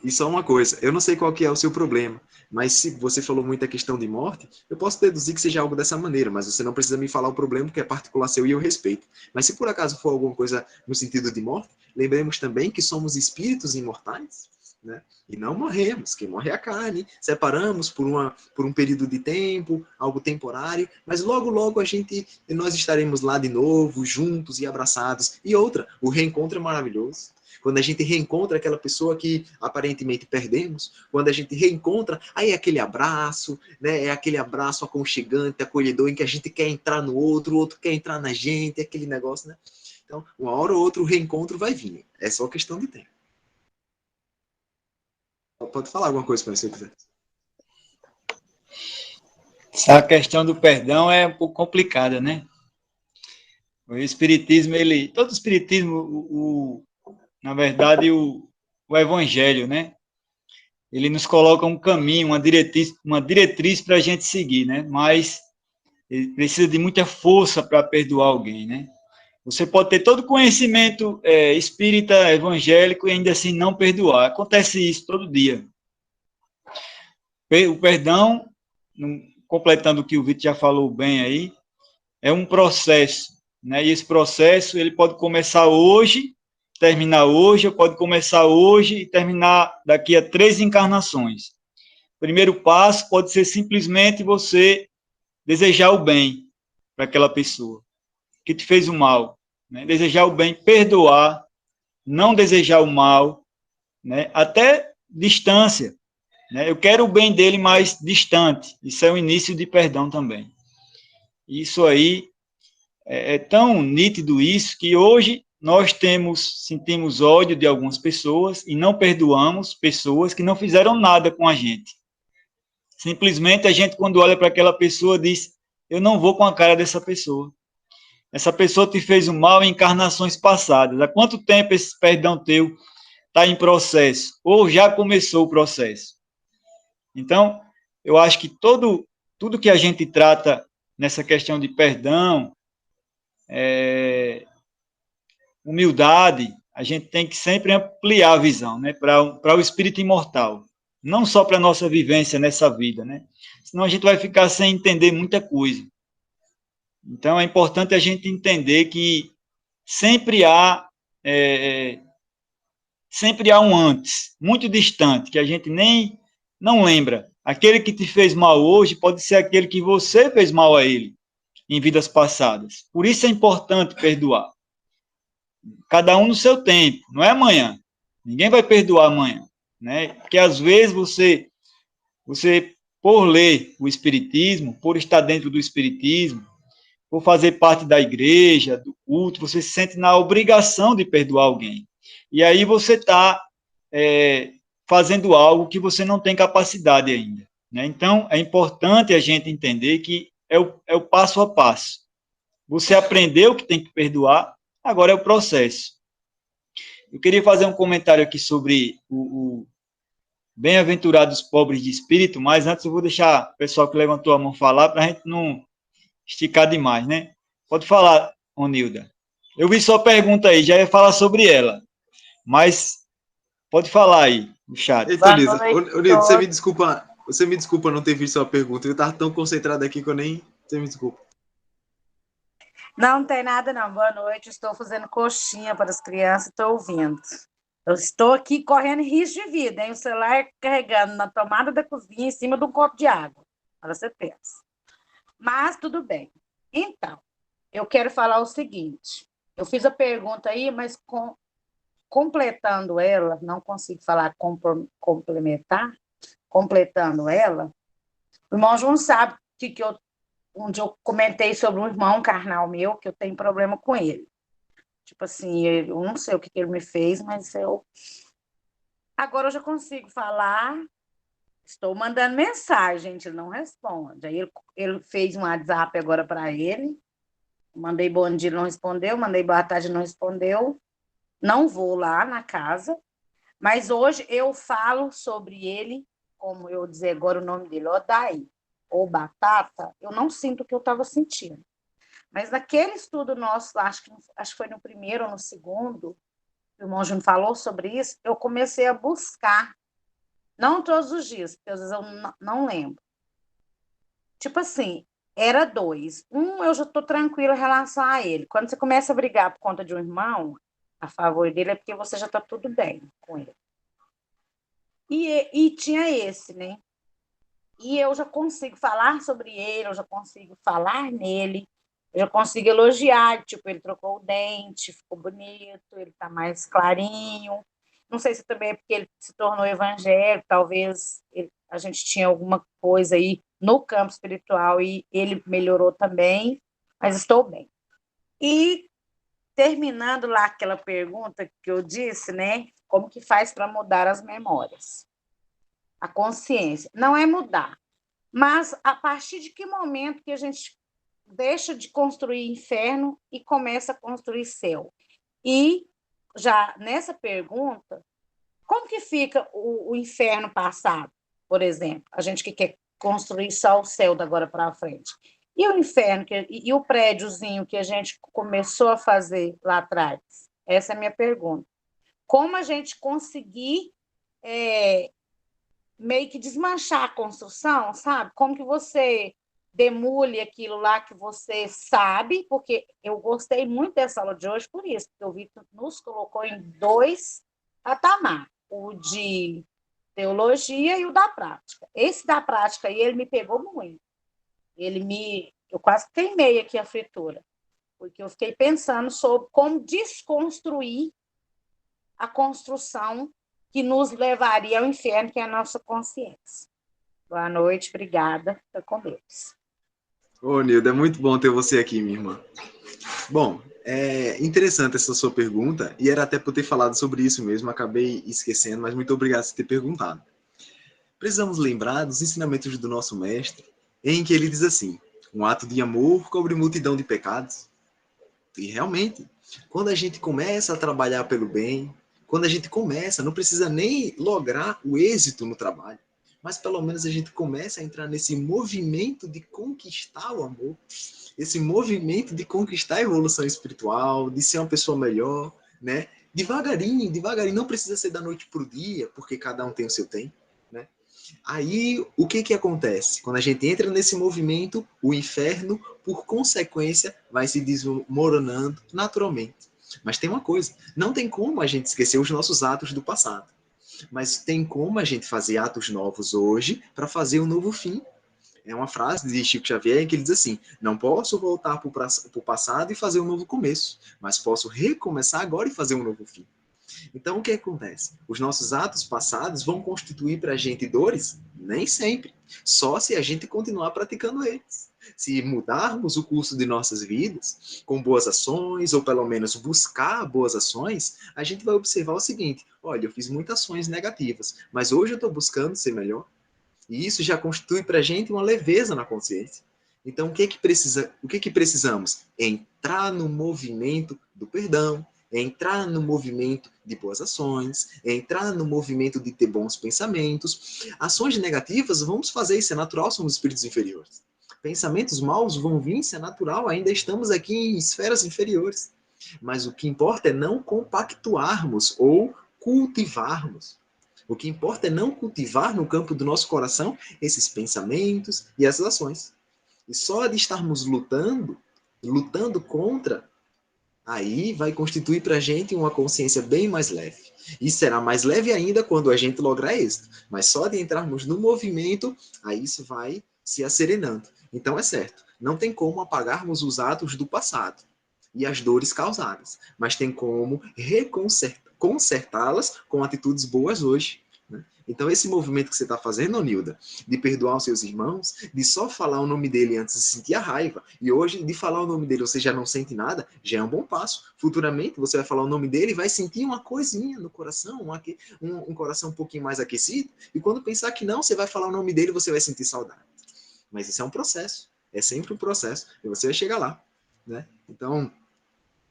E só uma coisa, eu não sei qual que é o seu problema, mas se você falou muito a questão de morte, eu posso deduzir que seja algo dessa maneira, mas você não precisa me falar o problema, porque é particular seu e eu respeito. Mas se por acaso for alguma coisa no sentido de morte, lembremos também que somos espíritos imortais, né? E não morremos, quem morre é a carne, separamos por um período de tempo, algo temporário, mas logo nós estaremos lá de novo, juntos e abraçados. E outra, o reencontro é maravilhoso. Quando a gente reencontra aquela pessoa que aparentemente perdemos, quando a gente reencontra, aí é aquele abraço, né? É aquele abraço aconchegante, acolhedor, em que a gente quer entrar no outro, o outro quer entrar na gente, aquele negócio, né? Então, uma hora ou outra o reencontro vai vir. É só questão de tempo. Pode falar alguma coisa para você quiser. Essa questão do perdão é um pouco complicada, né? O espiritismo, todo o espiritismo, na verdade, o evangelho, né? Ele nos coloca um caminho, uma diretriz para a gente seguir, né? Mas ele precisa de muita força para perdoar alguém, né? Você pode ter todo o conhecimento espírita, evangélico, e ainda assim não perdoar. Acontece isso todo dia. O perdão, completando o que o Vitor já falou bem aí, é um processo, né? E esse processo ele pode começar hoje, terminar hoje, ou pode começar hoje e terminar daqui a 3 encarnações. O primeiro passo pode ser simplesmente você desejar o bem para aquela pessoa que te fez o mal, né? Desejar o bem, perdoar, não desejar o mal, né? Até distância, né? Eu quero o bem dele, mas distante. Isso é o início de perdão também. Isso aí é tão nítido isso que hoje nós sentimos ódio de algumas pessoas e não perdoamos pessoas que não fizeram nada com a gente. Simplesmente a gente, quando olha para aquela pessoa, diz, eu não vou com a cara dessa pessoa. Essa pessoa te fez um mal em encarnações passadas. Há quanto tempo esse perdão teu está em processo? Ou já começou o processo? Então, eu acho que tudo que a gente trata nessa questão de perdão, humildade, a gente tem que sempre ampliar a visão, né, para o espírito imortal. Não só para a nossa vivência nessa vida, né? Senão a gente vai ficar sem entender muita coisa. Então, é importante a gente entender que sempre há um antes, muito distante, que a gente nem não lembra. Aquele que te fez mal hoje pode ser aquele que você fez mal a ele em vidas passadas. Por isso é importante perdoar. Cada um no seu tempo, não é amanhã. Ninguém vai perdoar amanhã, né? Porque às vezes você por ler o espiritismo, por estar dentro do espiritismo, por fazer parte da igreja, do culto, você se sente na obrigação de perdoar alguém. E aí você está fazendo algo que você não tem capacidade ainda, né? Então, é importante a gente entender que é o passo a passo. Você aprendeu que tem que perdoar, agora é o processo. Eu queria fazer um comentário aqui sobre o bem-aventurados pobres de espírito, mas antes eu vou deixar o pessoal que levantou a mão falar, para a gente não esticar demais, né? Pode falar, Onilda. Eu vi sua pergunta aí, já ia falar sobre ela, mas pode falar aí, no chat. Eita, Onilda, você me desculpa não ter visto sua pergunta, eu estava tão concentrado aqui que eu nem... Você me desculpa. Não tem nada, não. Boa noite. Estou fazendo coxinha para as crianças. Estou ouvindo. Eu estou aqui correndo risco de vida, hein? O celular carregando na tomada da cozinha em cima de um copo de água. Para você pensa. Mas tudo bem. Então, eu quero falar o seguinte. Eu fiz a pergunta aí, mas completando ela, não consigo falar complementar, completando ela, o irmão João sabe onde eu comentei sobre um irmão carnal meu, que eu tenho problema com ele. Tipo assim, eu não sei o que ele me fez, mas agora eu já consigo falar, estou mandando mensagem, gente, ele não responde. Aí ele fez um WhatsApp agora para ele, mandei bom dia, ele não respondeu, mandei boa tarde, ele não respondeu. Não vou lá na casa, mas hoje eu falo sobre ele, como eu dizer agora o nome dele, Odaí, ou Batata, eu não sinto o que eu estava sentindo. Mas naquele estudo nosso, acho que foi no primeiro ou no segundo, o irmão Júnior falou sobre isso, eu comecei a buscar, não todos os dias, porque às vezes eu não lembro. Tipo assim, era 2. Eu já estou tranquila em relação a ele. Quando você começa a brigar por conta de um irmão, a favor dele, é porque você já está tudo bem com ele. E tinha esse, né? E eu já consigo falar sobre ele, eu já consigo falar nele, eu já consigo elogiar, tipo, ele trocou o dente, ficou bonito, ele está mais clarinho. Não sei se também é porque ele se tornou evangélico, talvez a gente tinha alguma coisa aí no campo espiritual e ele melhorou também, mas estou bem. E terminando lá aquela pergunta que eu disse, né? Como que faz para mudar as memórias? A consciência. Não é mudar, mas a partir de que momento que a gente deixa de construir inferno e começa a construir céu? E já nessa pergunta, como que fica o inferno passado, por exemplo? A gente que quer construir só o céu da agora para frente. E o inferno, e o prédiozinho que a gente começou a fazer lá atrás? Essa é a minha pergunta. Como a gente conseguir meio que desmanchar a construção, sabe? Como que você demole aquilo lá que você sabe, porque eu gostei muito dessa aula de hoje por isso, porque o Vitor nos colocou em 2 patamares, o de teologia e o da prática. Esse da prática aí, ele me pegou muito. Eu quase queimei aqui a fritura, porque eu fiquei pensando sobre como desconstruir a construção que nos levaria ao inferno, que é a nossa consciência. Boa noite, obrigada, fica com Deus. Ô, Nilda, é muito bom ter você aqui, minha irmã. Bom, é interessante essa sua pergunta, e era até por ter falado sobre isso mesmo, acabei esquecendo, mas muito obrigado por ter perguntado. Precisamos lembrar dos ensinamentos do nosso mestre, em que ele diz assim: um ato de amor cobre multidão de pecados. E realmente, quando a gente começa a trabalhar pelo bem, quando a gente começa, não precisa nem lograr o êxito no trabalho, mas pelo menos a gente começa a entrar nesse movimento de conquistar o amor, esse movimento de conquistar a evolução espiritual, de ser uma pessoa melhor, né? Devagarinho, devagarinho, não precisa ser da noite para o dia, porque cada um tem o seu tempo, né? Aí, o que acontece? Quando a gente entra nesse movimento, o inferno, por consequência, vai se desmoronando naturalmente. Mas tem uma coisa, não tem como a gente esquecer os nossos atos do passado. Mas tem como a gente fazer atos novos hoje para fazer um novo fim. É uma frase de Chico Xavier que ele diz assim: não posso voltar para o passado e fazer um novo começo, mas posso recomeçar agora e fazer um novo fim. Então, o que acontece? Os nossos atos passados vão constituir para a gente dores? Nem sempre. Só se a gente continuar praticando eles. Se mudarmos o curso de nossas vidas com boas ações, ou pelo menos buscar boas ações, a gente vai observar o seguinte: olha, eu fiz muitas ações negativas, mas hoje eu estou buscando ser melhor. E isso já constitui para a gente uma leveza na consciência. Então, o que precisamos? Entrar no movimento do perdão, entrar no movimento de boas ações, entrar no movimento de ter bons pensamentos. Ações negativas, vamos fazer isso, é natural, somos espíritos inferiores. Pensamentos maus vão vir, isso é natural, ainda estamos aqui em esferas inferiores. Mas o que importa é não compactuarmos ou cultivarmos. O que importa é não cultivar no campo do nosso coração esses pensamentos e essas ações. E só de estarmos lutando contra, aí vai constituir para a gente uma consciência bem mais leve. E será mais leve ainda quando a gente lograr êxito. Mas só de entrarmos no movimento, aí isso vai se acerenando. Então é certo, não tem como apagarmos os atos do passado e as dores causadas, mas tem como consertá-las com atitudes boas hoje. Né? Então esse movimento que você está fazendo, Nilda, de perdoar os seus irmãos, de só falar o nome dele antes de sentir a raiva, e hoje de falar o nome dele você já não sente nada, já é um bom passo. Futuramente você vai falar o nome dele e vai sentir uma coisinha no coração, um coração um pouquinho mais aquecido, e quando pensar que não, você vai falar o nome dele e você vai sentir saudade. Mas isso é um processo, é sempre um processo, e você vai chegar lá. Né? Então,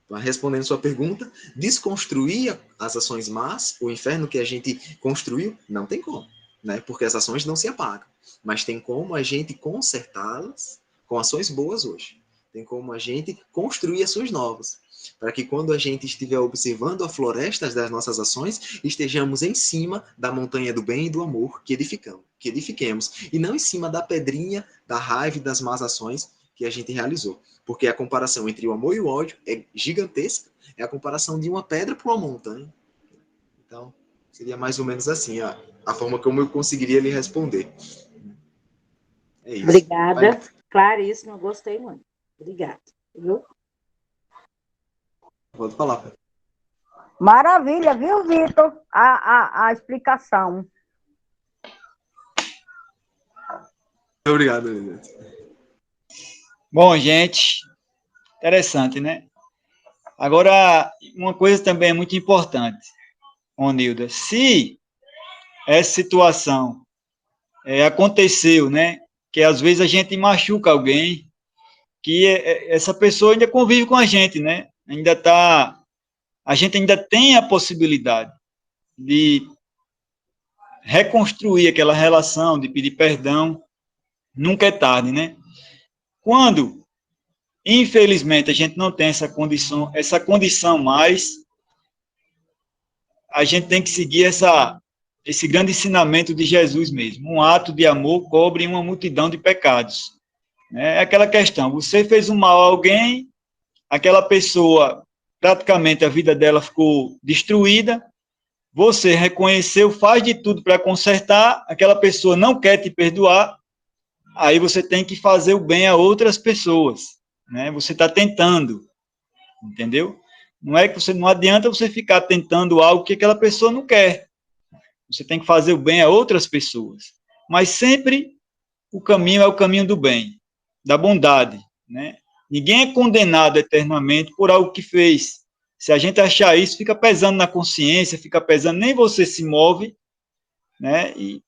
respondendo sua pergunta, desconstruir as ações más, o inferno que a gente construiu, não tem como, né? Porque as ações não se apagam, mas tem como a gente consertá-las com ações boas hoje. Tem como a gente construir ações novas, para que quando a gente estiver observando a floresta das nossas ações, estejamos em cima da montanha do bem e do amor que edifiquemos, e não em cima da pedrinha, da raiva e das más ações que a gente realizou. Porque a comparação entre o amor e o ódio é gigantesca. É a comparação de uma pedra para uma montanha. Então, seria mais ou menos assim a forma como eu conseguiria lhe responder. É isso. Obrigada. Vai. Claríssimo, gostei muito. Obrigada. Viu? Pode falar. Maravilha, viu, Vitor? A explicação. Obrigado, Elisete. Bom, gente, interessante, né? Agora, uma coisa também é muito importante, Nilda. Se essa situação aconteceu, né? Que às vezes a gente machuca alguém, que essa pessoa ainda convive com a gente, né? A gente ainda tem a possibilidade de reconstruir aquela relação, de pedir perdão. Nunca é tarde, né? Quando, infelizmente, a gente não tem essa condição mais, a gente tem que seguir esse grande ensinamento de Jesus mesmo. Um ato de amor cobre uma multidão de pecados. É aquela questão, você fez um mal a alguém, aquela pessoa, praticamente a vida dela ficou destruída, você reconheceu, faz de tudo para consertar, aquela pessoa não quer te perdoar, aí você tem que fazer o bem a outras pessoas, né? Você está tentando, entendeu? Não é que não adianta você ficar tentando algo que aquela pessoa não quer. Você tem que fazer o bem a outras pessoas. Mas sempre o caminho é o caminho do bem, da bondade, né? Ninguém é condenado eternamente por algo que fez. Se a gente achar isso, fica pesando na consciência, fica pesando, nem você se move, né? E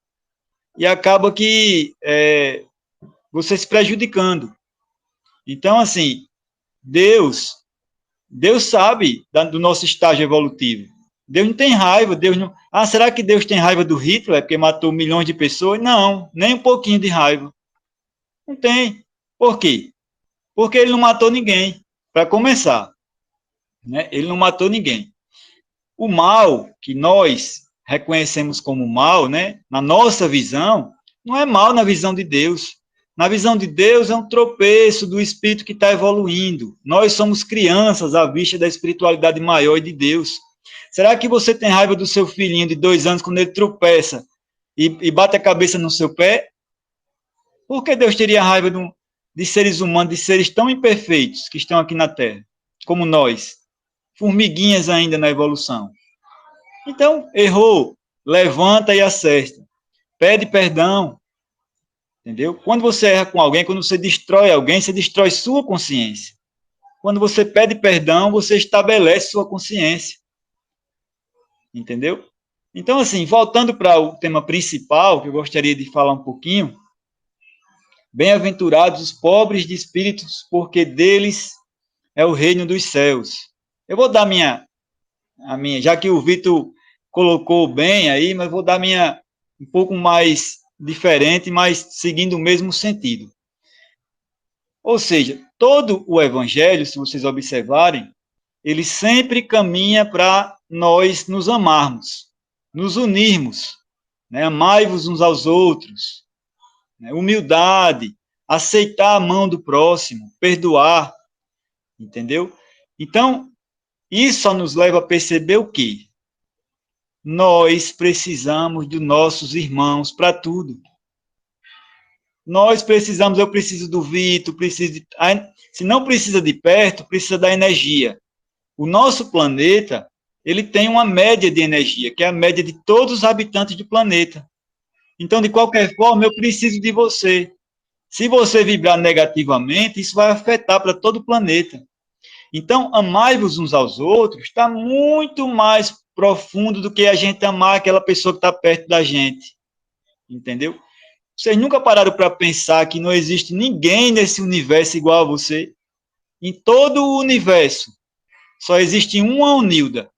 acaba que você se prejudicando. Então, assim, Deus, Deus sabe do nosso estágio evolutivo. Deus não tem raiva, Deus não... Ah, será que Deus tem raiva do Hitler porque matou milhões de pessoas? Não, nem um pouquinho de raiva. Não tem. Por quê? Porque ele não matou ninguém, para começar. Né? Ele não matou ninguém. O mal que nós reconhecemos como mal, né, na nossa visão, não é mal na visão de Deus. Na visão de Deus é um tropeço do espírito que está evoluindo. Nós somos crianças à vista da espiritualidade maior de Deus. Será que você tem raiva do seu filhinho de 2 anos quando ele tropeça e bate a cabeça no seu pé? Por que Deus teria raiva de seres humanos, de seres tão imperfeitos que estão aqui na Terra, como nós, formiguinhas ainda na evolução? Então, errou, levanta e acerta. Pede perdão. Entendeu? Quando você erra com alguém, quando você destrói alguém, você destrói sua consciência. Quando você pede perdão, você estabelece sua consciência. Entendeu? Então, assim, voltando para o tema principal, que eu gostaria de falar um pouquinho, bem-aventurados os pobres de espíritos, porque deles é o reino dos céus. Eu vou dar a minha, já que o Vitor colocou bem aí, mas vou dar um pouco mais diferente, mas seguindo o mesmo sentido. Ou seja, todo o evangelho, se vocês observarem, ele sempre caminha para nós nos amarmos, nos unirmos, né? Amai-vos uns aos outros, né? Humildade, aceitar a mão do próximo, perdoar, entendeu? Então, isso só nos leva a perceber o quê? Nós precisamos dos nossos irmãos para tudo. Nós precisamos, eu preciso do Vitor, se não precisa de perto, precisa da energia. O nosso planeta, ele tem uma média de energia, que é a média de todos os habitantes do planeta. Então, de qualquer forma, eu preciso de você. Se você vibrar negativamente, isso vai afetar para todo o planeta. Então, amai-vos uns aos outros está muito mais profundo do que a gente amar aquela pessoa que está perto da gente. Entendeu? Vocês nunca pararam para pensar que não existe ninguém nesse universo igual a você? Em todo o universo, só existe uma Unilda.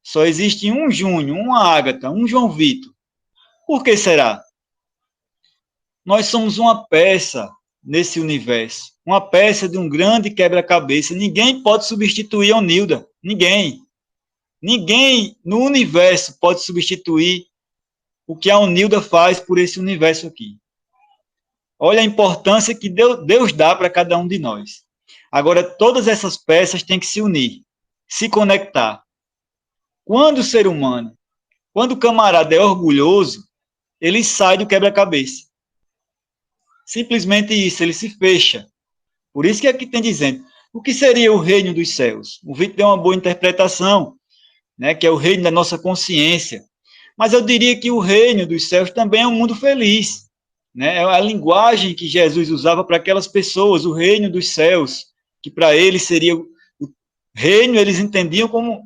Só existe um Júnior, uma Ágata, um João Vitor. Por que será? Nós somos uma peça nesse universo. Uma peça de um grande quebra-cabeça. Ninguém pode substituir a Unilda. Ninguém. Ninguém no universo pode substituir o que a Unilda faz por esse universo aqui. Olha a importância que Deus dá para cada um de nós. Agora, todas essas peças têm que se unir, se conectar. Quando o ser humano, quando o camarada é orgulhoso, ele sai do quebra-cabeça. Simplesmente isso, ele se fecha. Por isso que aqui tem dizendo, o que seria o reino dos céus? O Vitor deu uma boa interpretação, né, que é o reino da nossa consciência. Mas eu diria que o reino dos céus também é um mundo feliz. Né? É a linguagem que Jesus usava para aquelas pessoas, o reino dos céus, que para eles seria o reino, eles entendiam como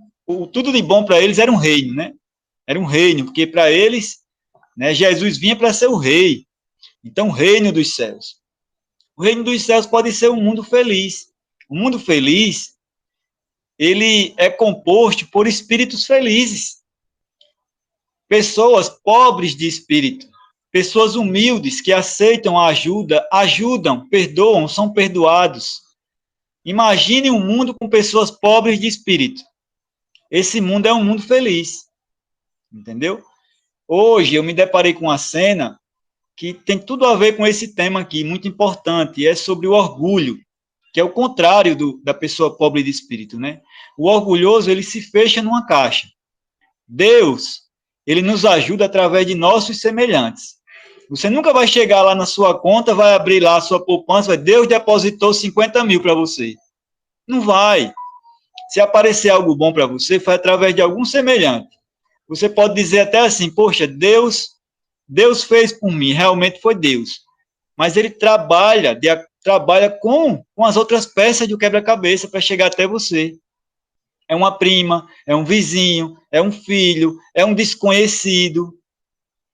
tudo de bom para eles era um reino, né? Era um reino, porque para eles, né, Jesus vinha para ser o rei. Então, o reino dos céus. O reino dos céus pode ser um mundo feliz. O mundo feliz, ele é composto por espíritos felizes. Pessoas pobres de espírito. Pessoas humildes que aceitam a ajuda, ajudam, perdoam, são perdoados. Imagine um mundo com pessoas pobres de espírito. Esse mundo é um mundo feliz. Entendeu? Hoje eu me deparei com uma cena que tem tudo a ver com esse tema aqui, muito importante, e é sobre o orgulho, que é o contrário da pessoa pobre de espírito, né? O orgulhoso, ele se fecha numa caixa. Deus, ele nos ajuda através de nossos semelhantes. Você nunca vai chegar lá na sua conta, vai abrir lá a sua poupança, vai, Deus depositou 50 mil para você. Não vai. Se aparecer algo bom para você, foi através de algum semelhante. Você pode dizer até assim, poxa, Deus fez por mim, realmente foi Deus. Mas ele trabalha com as outras peças do quebra-cabeça para chegar até você. É uma prima, é um vizinho, é um filho, é um desconhecido.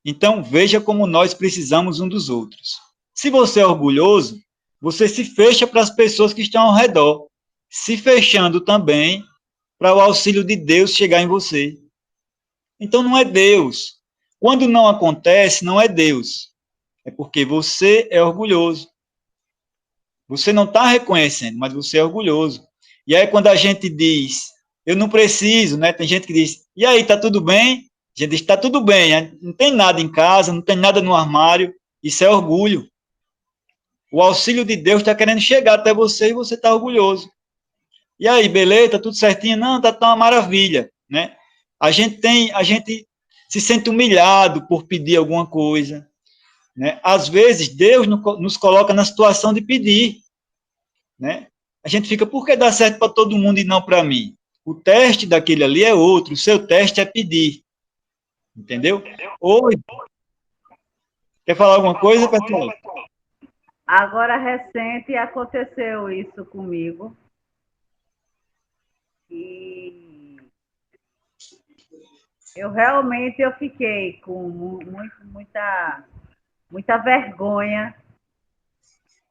Então, veja como nós precisamos um dos outros. Se você é orgulhoso, você se fecha para as pessoas que estão ao redor. se fechando também para o auxílio de Deus chegar em você. Então não é Deus. Quando não acontece, não é Deus. É porque você é orgulhoso. Você não está reconhecendo, mas você é orgulhoso. E aí quando a gente diz, eu não preciso, né? Tem gente que diz, e aí, tá tudo bem? A gente diz, tá tudo bem, não tem nada em casa, não tem nada no armário. Isso é orgulho. O auxílio de Deus está querendo chegar até você e você está orgulhoso. E aí, beleza, tá tudo certinho? Não, tá uma maravilha, né? A gente se sente humilhado por pedir alguma coisa, né? Às vezes, Deus nos coloca na situação de pedir, né? A gente fica, por que dá certo para todo mundo e não para mim? O teste daquele ali é outro, o seu teste é pedir. Entendeu? Oi. Quer falar alguma coisa, pessoal? Agora, recente, aconteceu isso comigo. E eu realmente fiquei com muita vergonha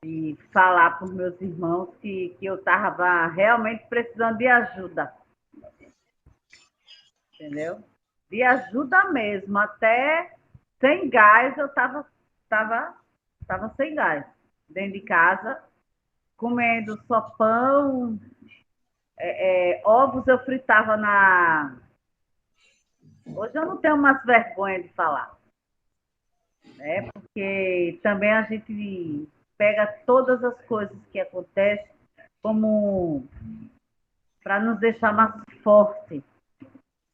de falar para os meus irmãos que eu estava realmente precisando de ajuda. Entendeu? De ajuda mesmo. Até sem gás, eu estava sem gás. Dentro de casa, comendo só pão, ovos eu fritava na... Hoje eu não tenho mais vergonha de falar, né? Porque também a gente pega todas as coisas que acontecem como para nos deixar mais forte,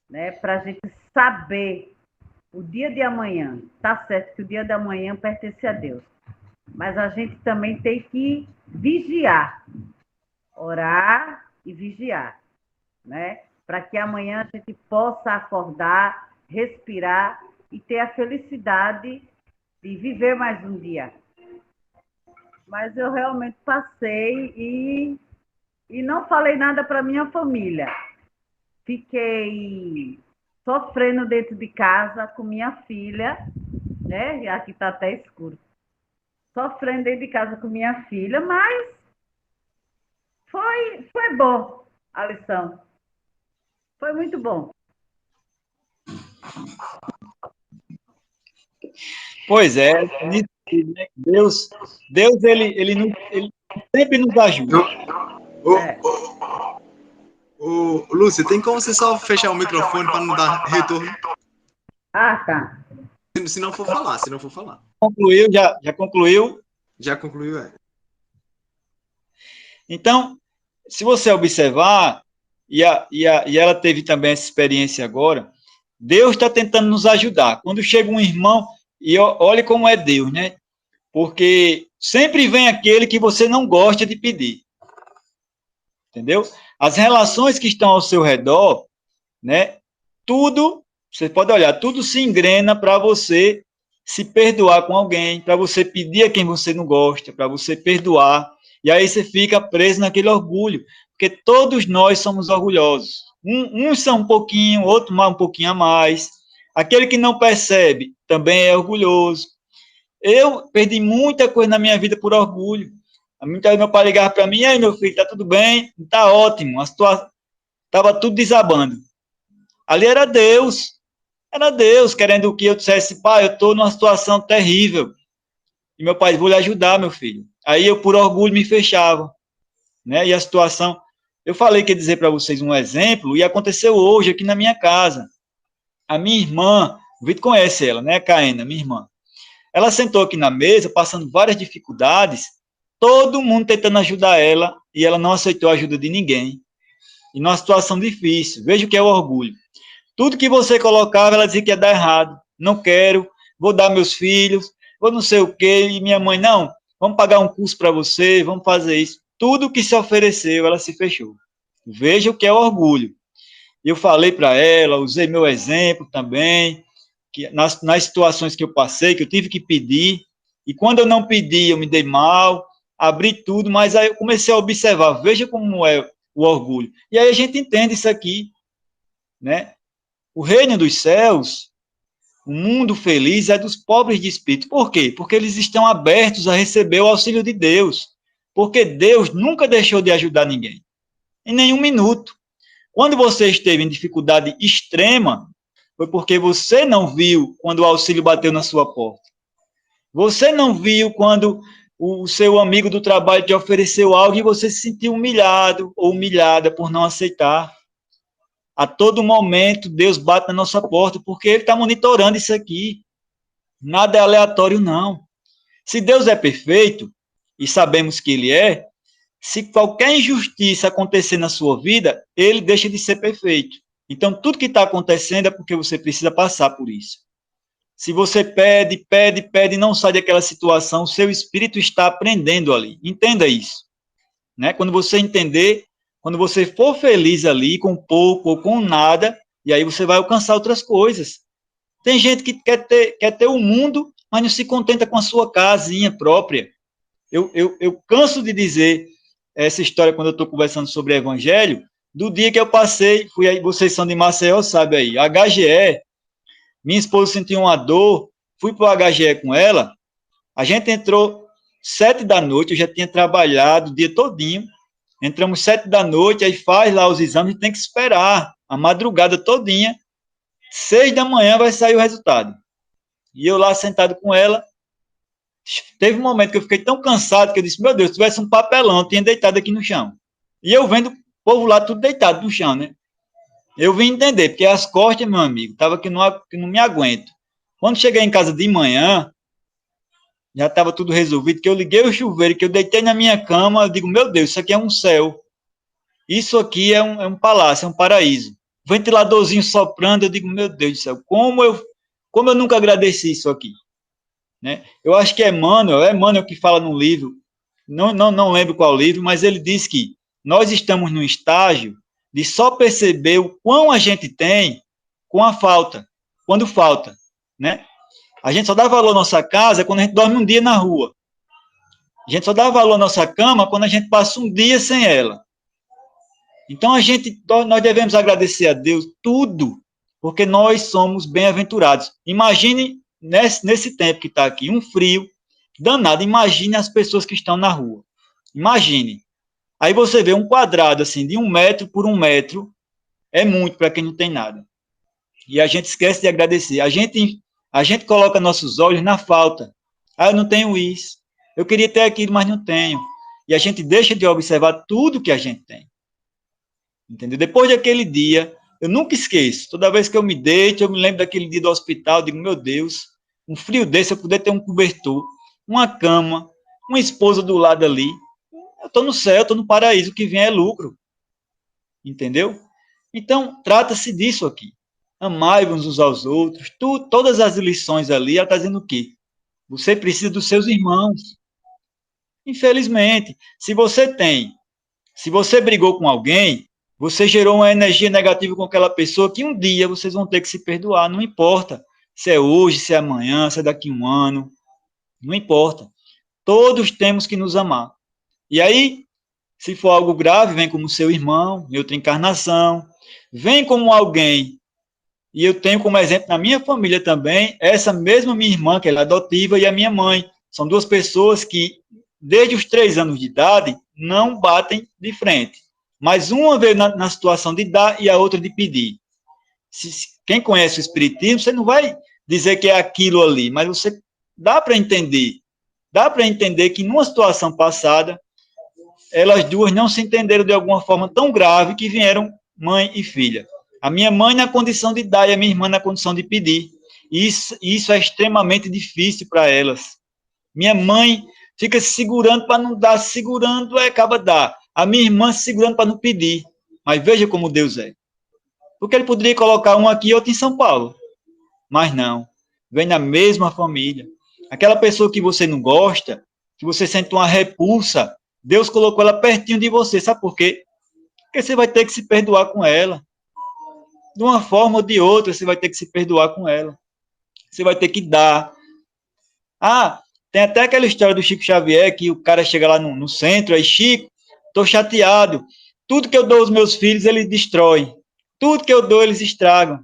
né? Para a gente saber o dia de amanhã. Tá certo que o dia de amanhã pertence a Deus, mas a gente também tem que vigiar, orar e vigiar, né? Para que amanhã a gente possa acordar, respirar e ter a felicidade de viver mais um dia. Mas eu realmente passei e não falei nada para minha família. Fiquei sofrendo dentro de casa com minha filha, né? Aqui está até escuro. Sofrendo dentro de casa com minha filha, mas foi bom a lição. Foi muito bom. Pois é, Deus ele sempre nos ajuda. Lúcia, tem como você só fechar o microfone para não dar retorno? Ah, tá. Se não for falar. Concluiu, já concluiu? Já concluiu, é. Então, se você observar, e ela teve também essa experiência agora, Deus está tentando nos ajudar. Quando chega um irmão, e olhe como é Deus, né? Porque sempre vem aquele que você não gosta de pedir. Entendeu? As relações que estão ao seu redor, né? Tudo, você pode olhar, tudo se engrena para você se perdoar com alguém, para você pedir a quem você não gosta, para você perdoar. E aí você fica preso naquele orgulho, porque todos nós somos orgulhosos. Uns são um pouquinho, outro um pouquinho a mais. Aquele que não percebe também é orgulhoso. Eu perdi muita coisa na minha vida por orgulho. Muitas vezes meu pai ligava para mim, e aí, meu filho, tá tudo bem? Tá ótimo. A situação estava tudo desabando. Ali era Deus querendo que eu dissesse, pai, eu estou numa situação terrível. E meu pai, vou lhe ajudar, meu filho. Aí eu, por orgulho, me fechava. Né? E a situação... Eu falei que ia dizer para vocês um exemplo, e aconteceu hoje aqui na minha casa. A minha irmã, o Vitor conhece ela, né, Caena, minha irmã. Ela sentou aqui na mesa, passando várias dificuldades, todo mundo tentando ajudar ela, e ela não aceitou a ajuda de ninguém. E numa situação difícil. Veja o que é o orgulho. Tudo que você colocava, ela dizia que ia dar errado. Não quero, vou dar meus filhos, vou não sei o quê. E minha mãe, não, vamos pagar um curso para você, vamos fazer isso. Tudo que se ofereceu, ela se fechou. Veja o que é o orgulho. Eu falei para ela, usei meu exemplo também, que nas situações que eu passei, que eu tive que pedir, e quando eu não pedi, eu me dei mal, abri tudo, mas aí eu comecei a observar, veja como é o orgulho. E aí a gente entende isso aqui, né? O reino dos céus, o mundo feliz é dos pobres de espírito. Por quê? Porque eles estão abertos a receber o auxílio de Deus. Porque Deus nunca deixou de ajudar ninguém. Em nenhum minuto. Quando você esteve em dificuldade extrema, foi porque você não viu quando o auxílio bateu na sua porta. Você não viu quando o seu amigo do trabalho te ofereceu algo e você se sentiu humilhado ou humilhada por não aceitar. A todo momento, Deus bate na nossa porta, porque Ele está monitorando isso aqui. Nada é aleatório, não. Se Deus é perfeito, e sabemos que Ele é, se qualquer injustiça acontecer na sua vida, Ele deixa de ser perfeito. Então, tudo que está acontecendo é porque você precisa passar por isso. Se você pede e não sai daquela situação, o seu espírito está aprendendo ali. Entenda isso. Né? Quando você entender, quando você for feliz ali, com pouco ou com nada, e aí você vai alcançar outras coisas. Tem gente que quer ter o mundo, mas não se contenta com a sua casinha própria. Eu canso de dizer essa história quando eu estou conversando sobre evangelho, do dia que eu passei, fui aí, vocês são de Maceió, sabe aí, HGE, minha esposa sentiu uma dor, fui para o HGE com ela, a gente entrou 7 da noite, eu já tinha trabalhado o dia todinho, entramos 7 da noite, aí faz lá os exames, tem que esperar a madrugada todinha, 6 da manhã vai sair o resultado. E eu lá sentado com ela, teve um momento que eu fiquei tão cansado que eu disse, meu Deus, se tivesse um papelão, eu tinha deitado aqui no chão. E eu vendo o povo lá tudo deitado no chão, né? Eu vim entender, porque as costas, meu amigo, estava que não me aguento. Quando cheguei em casa de manhã, já estava tudo resolvido, que eu liguei o chuveiro, que eu deitei na minha cama, eu digo, meu Deus, isso aqui é um céu. Isso aqui é um palácio, é um paraíso. Ventiladorzinho soprando, eu digo, meu Deus do céu, como eu nunca agradeci isso aqui. Né? Eu acho que é Emmanuel que fala num livro, não lembro qual livro, mas ele diz que nós estamos num estágio de só perceber o quão a gente tem com a falta, quando falta, né? A gente só dá valor à nossa casa quando a gente dorme um dia na rua. A gente só dá valor à nossa cama quando a gente passa um dia sem ela. Então, nós devemos agradecer a Deus tudo, porque nós somos bem-aventurados. Imagine, nesse tempo que está aqui, um frio danado, imagine as pessoas que estão na rua. Imagine. Aí você vê um quadrado, assim, de 1 metro por 1 metro, é muito para quem não tem nada. E a gente esquece de agradecer. A gente coloca nossos olhos na falta. Ah, eu não tenho isso. Eu queria ter aquilo, mas não tenho. E a gente deixa de observar tudo que a gente tem. Entendeu? Depois daquele dia, eu nunca esqueço. Toda vez que eu me deito, eu me lembro daquele dia do hospital, eu digo, meu Deus, um frio desse, eu poder ter um cobertor, uma cama, uma esposa do lado ali. Eu estou no céu, estou no paraíso, o que vem é lucro. Entendeu? Então, trata-se disso aqui. Amai-vos uns aos outros. Todas as lições ali, ela está dizendo o quê? Você precisa dos seus irmãos. Infelizmente, se você brigou com alguém, você gerou uma energia negativa com aquela pessoa que um dia vocês vão ter que se perdoar. Não importa se é hoje, se é amanhã, se é daqui a um ano. Não importa. Todos temos que nos amar. E aí, se for algo grave, vem como seu irmão, em outra encarnação. Vem como alguém. E eu tenho como exemplo na minha família também, essa mesma minha irmã, que ela é adotiva, e a minha mãe. São 2 pessoas que, desde os 3 anos de idade, não batem de frente. Mas uma veio na situação de dar e a outra de pedir. Quem conhece o Espiritismo, você não vai dizer que é aquilo ali, mas você dá para entender. Dá para entender que numa situação passada, elas duas não se entenderam de alguma forma tão grave que vieram mãe e filha. A minha mãe na condição de dar e a minha irmã na condição de pedir. Isso é extremamente difícil para elas. Minha mãe fica se segurando para não dar, segurando, acaba dar. A minha irmã se segurando para não pedir. Mas veja como Deus é. Porque ele poderia colocar um aqui e outro em São Paulo. Mas não. Vem na mesma família. Aquela pessoa que você não gosta, que você sente uma repulsa, Deus colocou ela pertinho de você. Sabe por quê? Porque você vai ter que se perdoar com ela. De uma forma ou de outra, você vai ter que se perdoar com ela. Você vai ter que dar. Ah, tem até aquela história do Chico Xavier, que o cara chega lá no centro, aí, Chico, estou chateado. Tudo que eu dou aos meus filhos, eles destroem. Tudo que eu dou, eles estragam.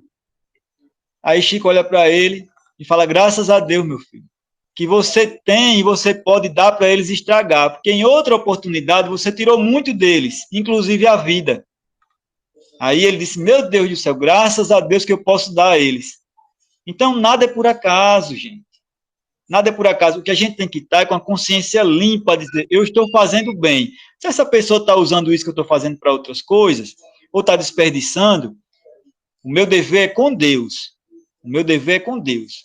Aí Chico olha para ele e fala, graças a Deus, meu filho. que você tem e você pode dar para eles estragar, porque em outra oportunidade você tirou muito deles, inclusive a vida. Aí ele disse, meu Deus do céu, graças a Deus que eu posso dar a eles. Então, nada é por acaso, gente. Nada é por acaso. O que a gente tem que estar é com a consciência limpa, dizer, eu estou fazendo bem. Se essa pessoa está usando isso que eu estou fazendo para outras coisas, ou está desperdiçando, o meu dever é com Deus. O meu dever é com Deus.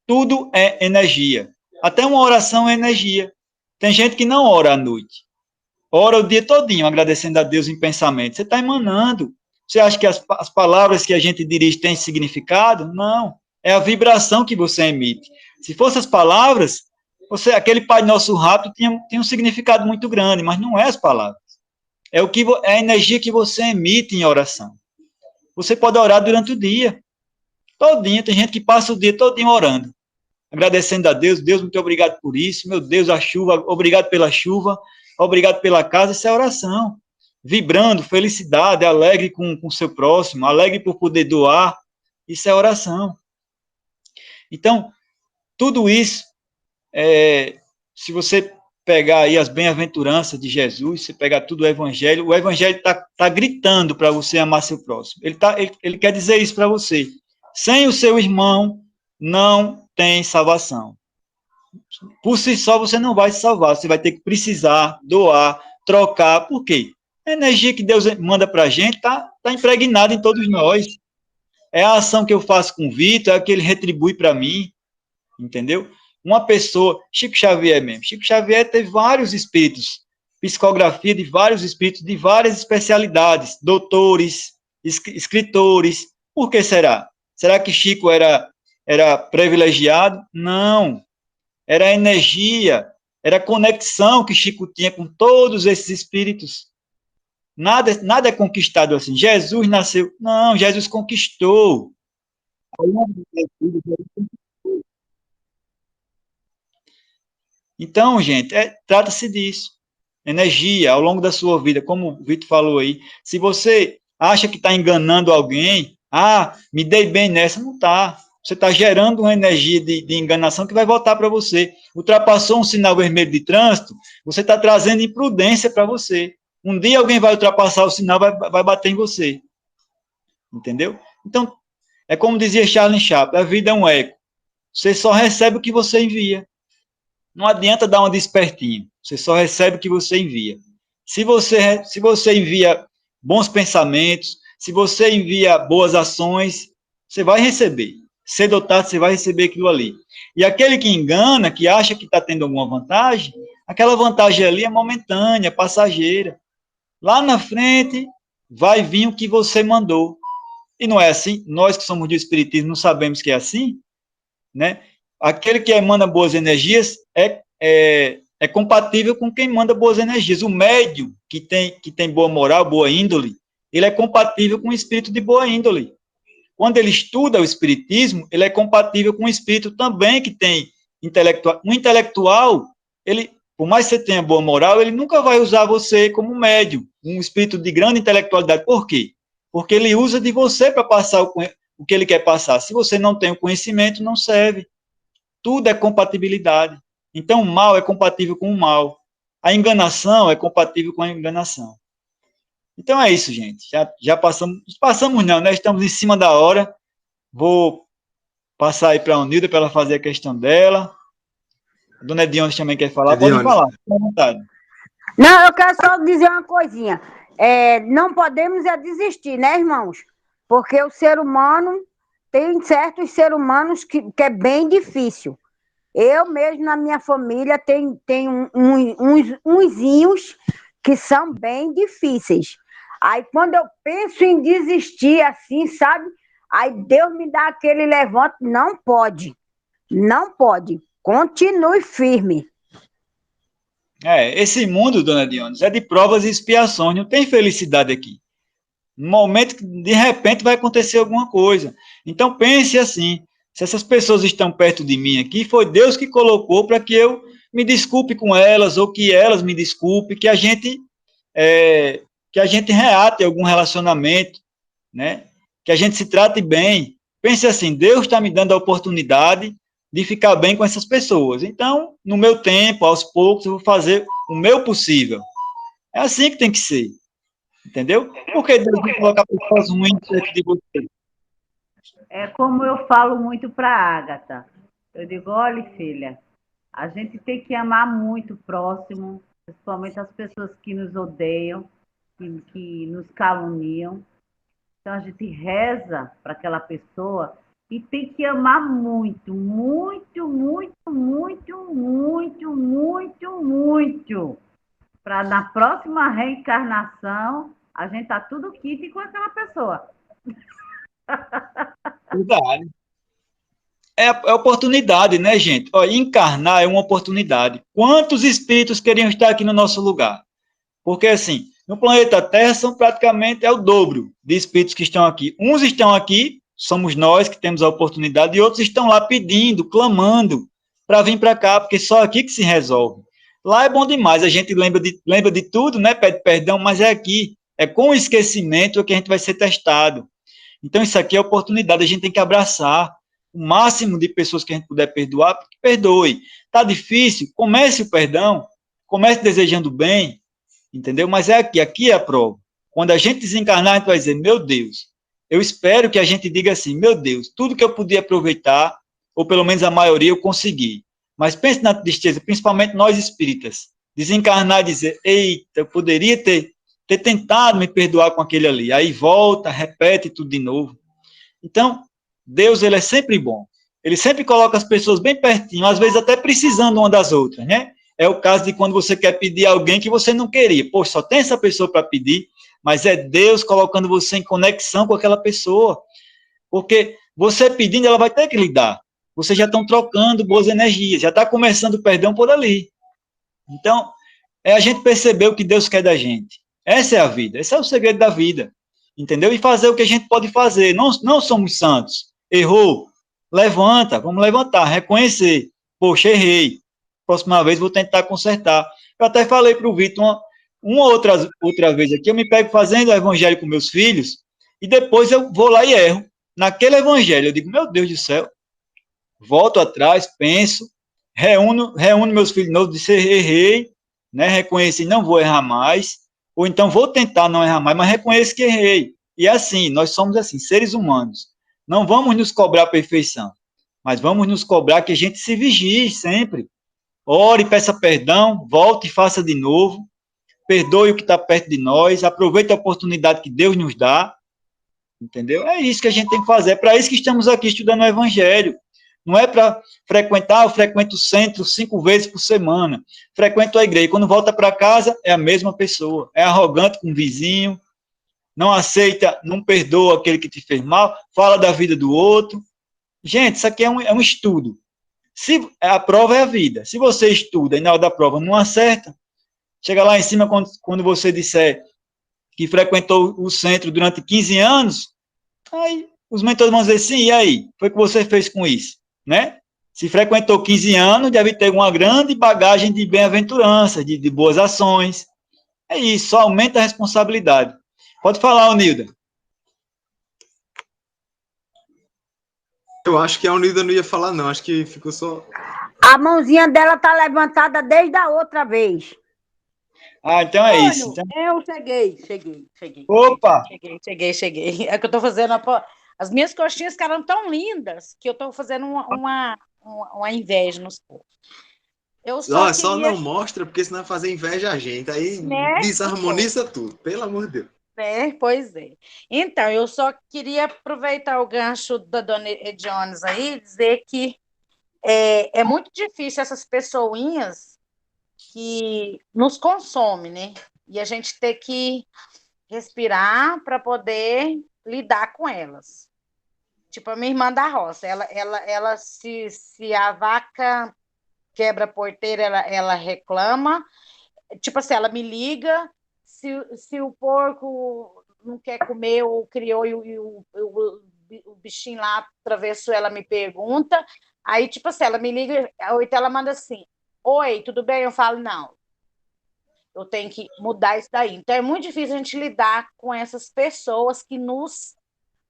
Tudo é energia. Até uma oração é energia. Tem gente que não ora à noite. Ora o dia todinho, agradecendo a Deus em pensamento. Você está emanando. Você acha que as palavras que a gente dirige têm significado? Não. É a vibração que você emite. Se fossem as palavras, aquele Pai Nosso rápido tinha um significado muito grande, mas não é as palavras. É a energia que você emite em oração. Você pode orar durante o dia. Todinho. Tem gente que passa o dia todinho orando. Agradecendo a Deus. Deus, muito obrigado por isso. Meu Deus, a chuva. Obrigado pela chuva. Obrigado pela casa. Isso é oração. Vibrando, felicidade, alegre com o seu próximo, alegre por poder doar. Isso é oração. Então, tudo isso, se você pegar aí as bem-aventuranças de Jesus, você pegar tudo o Evangelho está gritando para você amar seu próximo. Ele quer dizer isso para você. Sem o seu irmão, não tem salvação. Por si só, você não vai se salvar. Você vai ter que precisar, doar, trocar. Por quê? A energia que Deus manda para a gente está impregnada em todos nós. É a ação que eu faço com o Vitor, é a que ele retribui para mim, entendeu? Uma pessoa, Chico Xavier mesmo, Chico Xavier teve vários espíritos, psicografia de vários espíritos, de várias especialidades, doutores, escritores. Por que será? Será que Chico era privilegiado? Não. Era a energia, era a conexão que Chico tinha com todos esses espíritos. Nada é conquistado assim. Jesus nasceu. Não, Jesus conquistou. Então, gente, trata-se disso. Energia ao longo da sua vida, como o Vitor falou aí. Se você acha que está enganando alguém, me dei bem nessa, não está. Você está gerando uma energia de enganação que vai voltar para você. Ultrapassou um sinal vermelho de trânsito, você está trazendo imprudência para você. Um dia alguém vai ultrapassar o sinal, vai bater em você. Entendeu? Então, é como dizia Charles Chaplin, a vida é um eco. Você só recebe o que você envia. Não adianta dar uma despertinho. Você só recebe o que você envia. Se você envia bons pensamentos, se você envia boas ações, você vai receber. Cedo ou tarde, você vai receber aquilo ali. E aquele que engana, que acha que está tendo alguma vantagem, aquela vantagem ali é momentânea, passageira. Lá na frente, vai vir o que você mandou. E não é assim. Nós que somos do Espiritismo não sabemos que é assim, né? Aquele que emana boas energias é compatível com quem manda boas energias. O médium que tem boa moral, boa índole, ele é compatível com o espírito de boa índole. Quando ele estuda o espiritismo, ele é compatível com o espírito também que tem intelectual. Um intelectual, por mais que você tenha boa moral, ele nunca vai usar você como médium, um espírito de grande intelectualidade. Por quê? Porque ele usa de você para passar o que ele quer passar. Se você não tem o conhecimento, não serve. Tudo é compatibilidade. Então, o mal é compatível com o mal. A enganação é compatível com a enganação. Então, é isso, gente. Já passamos não, né? Estamos em cima da hora. Vou passar aí para a Unilda para ela fazer a questão dela. A dona Ediones também quer falar. Pode falar, fique à vontade. Não, eu quero só dizer uma coisinha. Não podemos desistir, né, irmãos? Porque o ser humano, tem certos seres humanos que é bem difícil. Eu mesmo, na minha família, tenho unzinhos que são bem difíceis. Aí, quando eu penso em desistir assim, sabe? Aí Deus me dá aquele levante. Não pode. Não pode. Continue firme. Esse mundo, dona Dionis, é de provas e expiações. Não tem felicidade aqui. No momento que, de repente, vai acontecer alguma coisa. Então, pense assim. Se essas pessoas estão perto de mim aqui, foi Deus que colocou para que eu me desculpe com elas, ou que elas me desculpem, que a gente reate algum relacionamento, né? Que a gente se trate bem. Pense assim, Deus está me dando a oportunidade de ficar bem com essas pessoas. Então, no meu tempo, aos poucos, eu vou fazer o meu possível. É assim que tem que ser. Entendeu? Porque Deus não coloca pessoas ruins diante de você. É como eu falo muito para a Ágata. Eu digo, olha, filha, a gente tem que amar muito o próximo, principalmente as pessoas que nos odeiam, que nos caluniam. Então a gente reza para aquela pessoa e tem que amar muito, muito, muito, muito, muito, muito, muito. Para na próxima reencarnação a gente tá tudo quite com aquela pessoa. Verdade. É oportunidade, né, gente? Ó, encarnar é uma oportunidade. Quantos espíritos queriam estar aqui no nosso lugar? Porque, assim, no planeta Terra são praticamente o dobro de espíritos que estão aqui. Uns estão aqui, somos nós que temos a oportunidade, e outros estão lá pedindo, clamando para vir para cá, porque só aqui que se resolve. Lá é bom demais, a gente lembra de tudo, né? Pede perdão, mas é aqui. É com o esquecimento que a gente vai ser testado. Então, isso aqui é oportunidade, a gente tem que abraçar o máximo de pessoas que a gente puder perdoar, porque perdoe. Está difícil, comece o perdão, comece desejando bem, entendeu? Mas é aqui é a prova. Quando a gente desencarnar, a gente vai dizer, meu Deus, eu espero que a gente diga assim, meu Deus, tudo que eu podia aproveitar, ou pelo menos a maioria, eu consegui. Mas pense na tristeza, principalmente nós espíritas, desencarnar e dizer, eita, eu poderia ter tentado me perdoar com aquele ali. Aí volta, repete tudo de novo. Então, Deus, ele é sempre bom. Ele sempre coloca as pessoas bem pertinho, às vezes até precisando uma das outras, né? É o caso de quando você quer pedir a alguém que você não queria. Pô, só tem essa pessoa para pedir, mas é Deus colocando você em conexão com aquela pessoa. Porque você pedindo, ela vai ter que lhe dar. Vocês já estão trocando boas energias, já está começando o perdão por ali. Então, é a gente perceber o que Deus quer da gente. Essa é a vida, esse é o segredo da vida. Entendeu? E fazer o que a gente pode fazer. Não somos santos. Errou, levanta, vamos levantar, reconhecer. Poxa, errei. Próxima vez vou tentar consertar. Eu até falei para o Vitor uma outra vez aqui, eu me pego fazendo o evangelho com meus filhos e depois eu vou lá e erro. Naquele evangelho, eu digo, meu Deus do céu, volto atrás, penso, reúno meus filhos de novo, disse, errei, né, reconheci, não vou errar mais, ou então vou tentar não errar mais, mas reconheço que errei. E assim, nós somos assim, seres humanos. Não vamos nos cobrar a perfeição, mas vamos nos cobrar que a gente se vigie sempre. Ore, peça perdão, volte e faça de novo. Perdoe o que está perto de nós, aproveite a oportunidade que Deus nos dá. Entendeu? É isso que a gente tem que fazer. É para isso que estamos aqui estudando o Evangelho. Não é para frequentar, eu frequento o centro 5 vezes por semana. Frequento a igreja. Quando volta para casa, é a mesma pessoa. É arrogante com o vizinho, não aceita, não perdoa aquele que te fez mal, fala da vida do outro. Gente, isso aqui é um estudo. Se a prova é a vida. Se você estuda e na hora da prova não acerta, chega lá em cima quando você disser que frequentou o centro durante 15 anos, aí os mentores vão dizer, sim, e aí? Foi o que você fez com isso? Né? Se frequentou 15 anos, deve ter uma grande bagagem de bem-aventurança, de boas ações. É isso, só aumenta a responsabilidade. Pode falar, Nilda. Eu acho que a Unida não ia falar, não. Acho que ficou só. A mãozinha dela tá levantada desde a outra vez. Ah, então é isso. Então... Eu cheguei. Opa! Cheguei. É que eu tô fazendo... As minhas coxinhas ficaram tão lindas que eu tô fazendo uma inveja nos povos. Eu só não mostra, porque senão vai fazer inveja a gente. Aí desarmoniza tudo, pelo amor de Deus. Pois é. Então, eu só queria aproveitar o gancho da dona Ediones aí e dizer que é muito difícil essas pessoinhas que nos consomem, né? E a gente ter que respirar para poder lidar com elas. Tipo, a minha irmã da roça, ela se a vaca quebra a porteira, ela reclama. Tipo assim, ela me liga, se o porco não quer comer, ou criou e o bichinho lá atravessou, ela me pergunta. Aí, tipo assim, ela me liga, ou então ela manda assim, oi, tudo bem? Eu falo, não. Eu tenho que mudar isso daí. Então, é muito difícil a gente lidar com essas pessoas que nos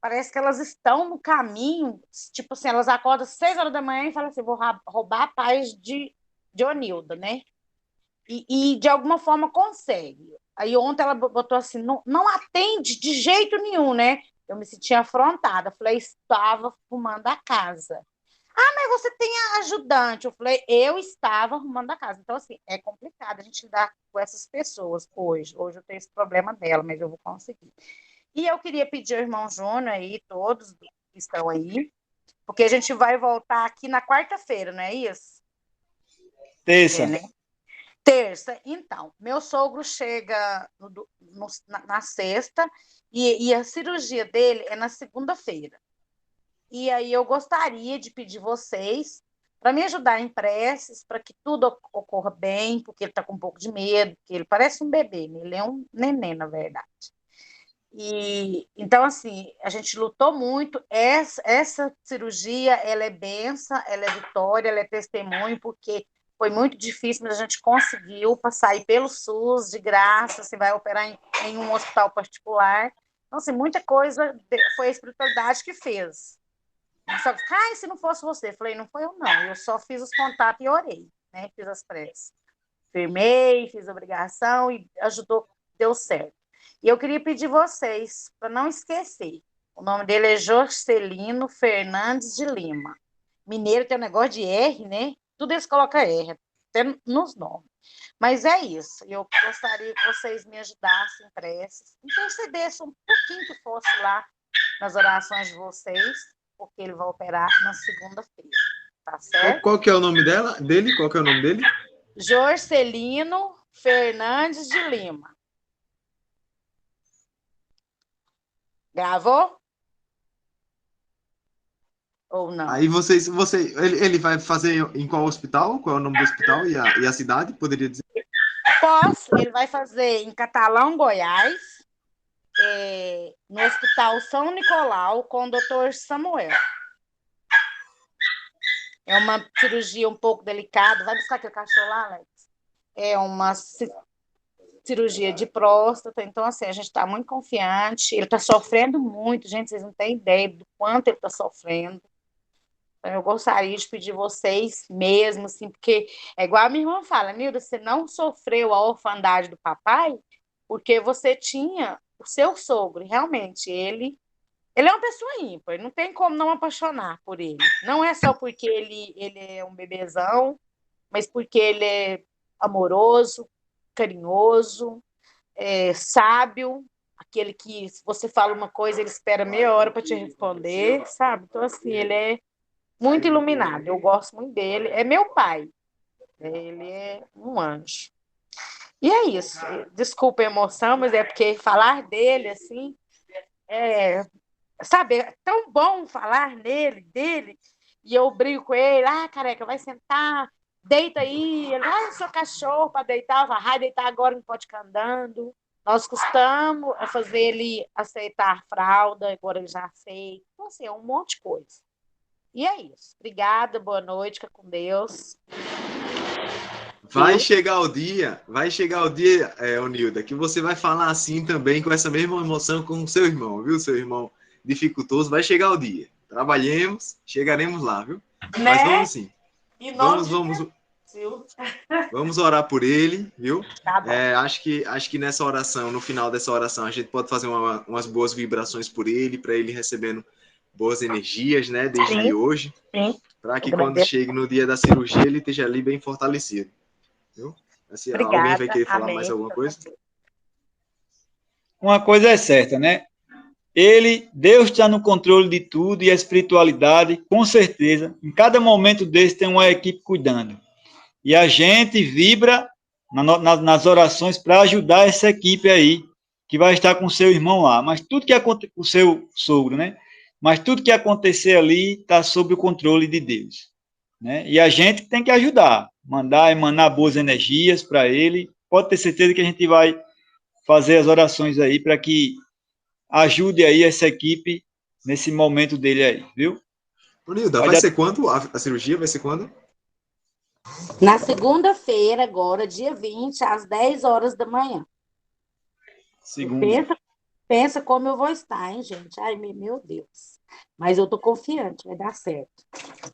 parece que elas estão no caminho, tipo assim, elas acordam às 6 horas da manhã e falam assim, vou roubar a paz de Onilda, né? E de alguma forma consegue. Aí ontem ela botou assim, não atende de jeito nenhum, né? Eu me senti afrontada. Falei, estava fumando a casa. Mas você tem a ajudante. Eu falei, eu estava arrumando a casa. Então, assim, é complicado a gente lidar com essas pessoas hoje. Hoje eu tenho esse problema dela, mas eu vou conseguir. E eu queria pedir ao irmão Júnior aí, todos que estão aí, porque a gente vai voltar aqui na quarta-feira, não é isso? Terça. Né? Terça. Então, meu sogro chega na sexta e a cirurgia dele é na segunda-feira. E aí eu gostaria de pedir vocês para me ajudar em preces, para que tudo ocorra bem, porque ele está com um pouco de medo, porque ele parece um bebê, né? Ele é um neném, na verdade. E então, assim, a gente lutou muito. Essa cirurgia, ela é bênção, ela é vitória, ela é testemunho, porque foi muito difícil, mas a gente conseguiu passar aí pelo SUS, de graça, assim, vai operar em um hospital particular. Então, assim, muita coisa foi a espiritualidade que fez. Só que, se não fosse você. Eu falei, não foi eu, não. Eu só fiz os contatos e orei, né? Fiz as preces. Firmei, fiz a obrigação e ajudou, deu certo. E eu queria pedir vocês, para não esquecer, o nome dele é Jorcelino Fernandes de Lima. Mineiro tem um negócio de R, né? Tudo eles colocam R, até nos nomes. Mas é isso. Eu gostaria que vocês me ajudassem em preces, intercedessem um pouquinho que fosse lá nas orações de vocês, porque ele vai operar na segunda-feira. Tá certo? Qual que é o nome dele? Qual que é o nome dele? Jorcelino Fernandes de Lima. Gravou? Ou não? Aí ele vai fazer em qual hospital? Qual é o nome do hospital e a cidade? Poderia dizer? Posso. Ele vai fazer em Catalão, Goiás, no Hospital São Nicolau, com o Dr. Samuel. É uma cirurgia um pouco delicada. Vai buscar aquele cachorro lá, Alex? É uma cirurgia de próstata. Então, assim, a gente está muito confiante. Ele está sofrendo muito, gente. Vocês não têm ideia do quanto ele está sofrendo. Então, eu gostaria de pedir vocês mesmo, assim, porque é igual a minha irmã fala, Nilda, você não sofreu a orfandade do papai porque você tinha o seu sogro. E realmente, ele é uma pessoa ímpar, não tem como não apaixonar por ele. Não é só porque ele é um bebezão, mas porque ele é amoroso, carinhoso, sábio, aquele que, se você fala uma coisa, ele espera meia hora para te responder, sabe? Então, assim, ele é muito iluminado, eu gosto muito dele. É meu pai, ele é um anjo. E é isso. Desculpa a emoção, mas é porque falar dele, assim, sabe, é tão bom falar dele, e eu brigo com ele, careca, vai sentar, deita aí, ele, eu sou cachorro para deitar, eu falo, vai deitar agora, não pode ficar andando. Nós costumamos fazer ele aceitar a fralda, agora ele já aceita. Então, assim, é um monte de coisa. E é isso. Obrigada, boa noite, fica com Deus. Vai chegar o dia, Onilda, que você vai falar assim também, com essa mesma emoção com o seu irmão, viu? Seu irmão dificultoso, vai chegar o dia. Trabalhemos, chegaremos lá, viu? Né? Mas vamos sim. Vamos orar por ele, viu? Tá bom. Acho que nessa oração, no final dessa oração, a gente pode fazer umas boas vibrações por ele, para ele recebendo boas energias, né? Desde hoje, para que quando chegue no dia da cirurgia, ele esteja ali bem fortalecido. Viu? Assim, obrigada, alguém vai querer falar amém. mais alguma coisa? Uma coisa é certa, né? Deus está no controle de tudo e a espiritualidade, com certeza, em cada momento desse tem uma equipe cuidando. E a gente vibra nas orações para ajudar essa equipe aí, que vai estar com o seu irmão lá. Mas tudo que acontecer, o seu sogro, né? Mas tudo que acontecer ali está sob o controle de Deus, né? E a gente tem que ajudar, emanar boas energias para ele. Pode ter certeza que a gente vai fazer as orações aí para que ajude aí essa equipe nesse momento dele aí, viu? Nilda, vai ser quando? A cirurgia vai ser quando? Na segunda-feira, agora, dia 20, às 10 horas da manhã. Segunda. Pensa como eu vou estar, hein, gente? Ai, meu Deus. Mas eu tô confiante, vai dar certo.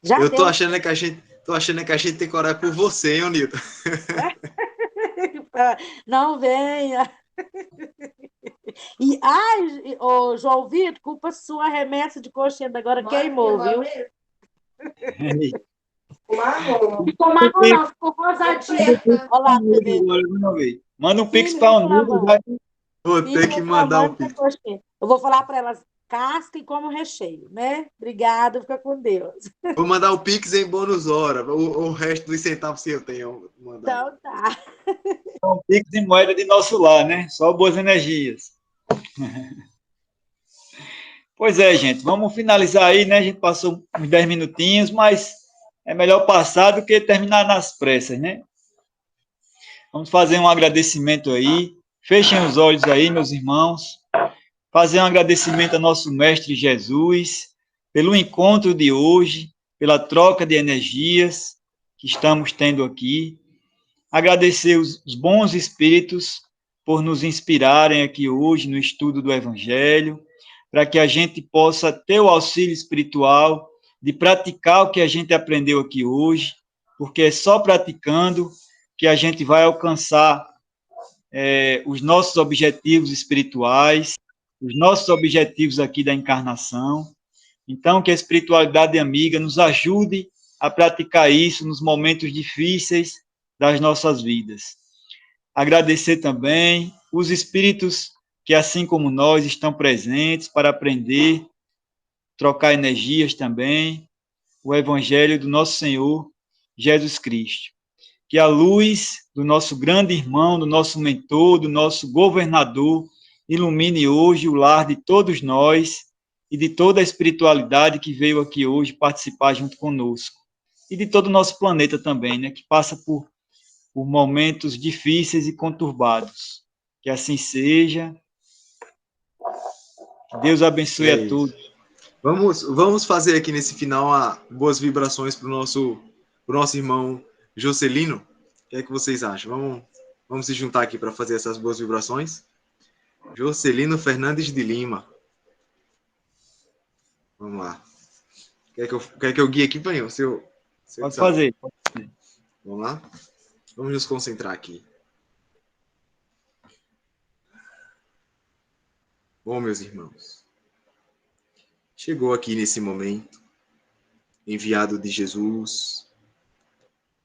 Já Eu tô deu. achando é que a gente, tô achando é que a gente tem que orar por você, hein, Nilton? Não venha. E, ai, ô, João Vitor, culpa sua, a remessa de coxinha agora queimou, viu? Não ficou marrom, não, ficou rosadinho. Olha lá, pra você ver. Manda um pix Firme para o Nilo, vai. Vou ter Firme que mandar o reclamando da pix. coxinha. Eu vou falar para elas, casca e como recheio, né? Obrigada, fica com Deus. Vou mandar o pix em bônus hora. O resto dos centavos que eu tenho, vou mandar. Então tá. Um pix em moeda de nosso lar, né? Só boas energias. Pois é, gente, vamos finalizar aí, né? A gente passou uns 10 minutinhos, mas é melhor passar do que terminar nas pressas, né? Vamos fazer um agradecimento aí. Fechem os olhos aí, meus irmãos. Fazer um agradecimento ao nosso Mestre Jesus pelo encontro de hoje, pela troca de energias que estamos tendo aqui. Agradecer os bons espíritos por nos inspirarem aqui hoje no estudo do Evangelho, para que a gente possa ter o auxílio espiritual de praticar o que a gente aprendeu aqui hoje, porque é só praticando que a gente vai alcançar os nossos objetivos espirituais, os nossos objetivos aqui da encarnação. Então, que a espiritualidade amiga nos ajude a praticar isso nos momentos difíceis das nossas vidas. Agradecer também os espíritos que, assim como nós, estão presentes para aprender, trocar energias também, o Evangelho do nosso Senhor Jesus Cristo. Que a luz do nosso grande irmão, do nosso mentor, do nosso governador, ilumine hoje o lar de todos nós e de toda a espiritualidade que veio aqui hoje participar junto conosco. E de todo o nosso planeta também, né, que passa por momentos difíceis e conturbados. Que assim seja. Que Deus abençoe a todos. Vamos fazer aqui nesse final boas vibrações para o nosso irmão Jocelino. O que é que vocês acham? Vamos se juntar aqui para fazer essas boas vibrações. Jocelino Fernandes de Lima. Vamos lá. Quer que eu guie aqui, Panho? Pode fazer. Vamos lá? Vamos nos concentrar aqui. Bom, meus irmãos, chegou aqui nesse momento, enviado de Jesus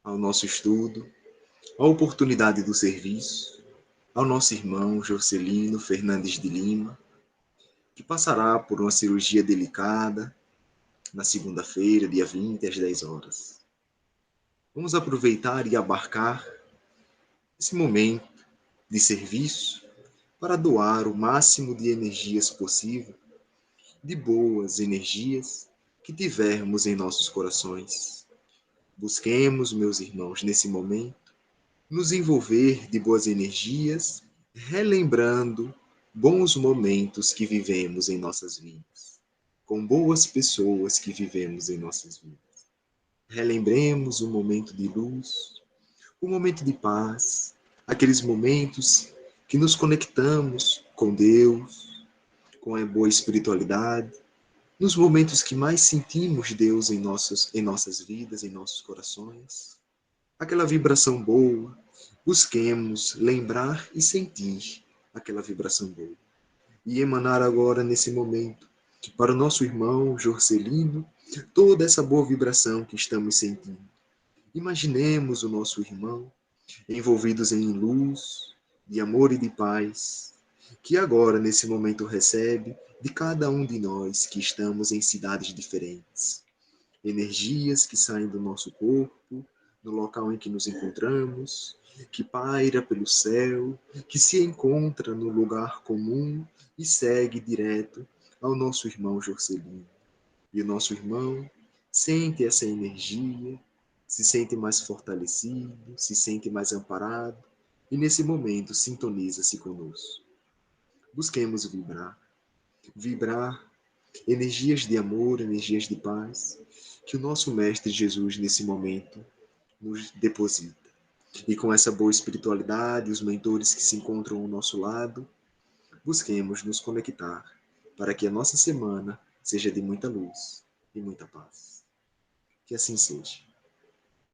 ao nosso estudo, a oportunidade do serviço, ao nosso irmão Jocelino Fernandes de Lima, que passará por uma cirurgia delicada na segunda-feira, dia 20, às 10 horas. Vamos aproveitar e abarcar esse momento de serviço para doar o máximo de energias possível, de boas energias que tivermos em nossos corações. Busquemos, meus irmãos, nesse momento, nos envolver de boas energias, relembrando bons momentos que vivemos em nossas vidas, com boas pessoas que vivemos em nossas vidas. Relembremos o momento de luz, o momento de paz, aqueles momentos que nos conectamos com Deus, com a boa espiritualidade, nos momentos que mais sentimos Deus em nossas vidas, em nossos corações. Aquela vibração boa, busquemos lembrar e sentir aquela vibração boa. E emanar agora, nesse momento, para o nosso irmão Jocelino, toda essa boa vibração que estamos sentindo. Imaginemos o nosso irmão envolvidos em luz, de amor e de paz, que agora, nesse momento, recebe de cada um de nós que estamos em cidades diferentes. Energias que saem do nosso corpo, no local em que nos encontramos, que paira pelo céu, que se encontra no lugar comum e segue direto ao nosso irmão Jocelino. E o nosso irmão sente essa energia, se sente mais fortalecido, se sente mais amparado e nesse momento sintoniza-se conosco. Busquemos vibrar energias de amor, energias de paz, que o nosso Mestre Jesus nesse momento nos deposita. E com essa boa espiritualidade, os mentores que se encontram ao nosso lado, busquemos nos conectar para que a nossa semana seja de muita luz e muita paz. Que assim seja.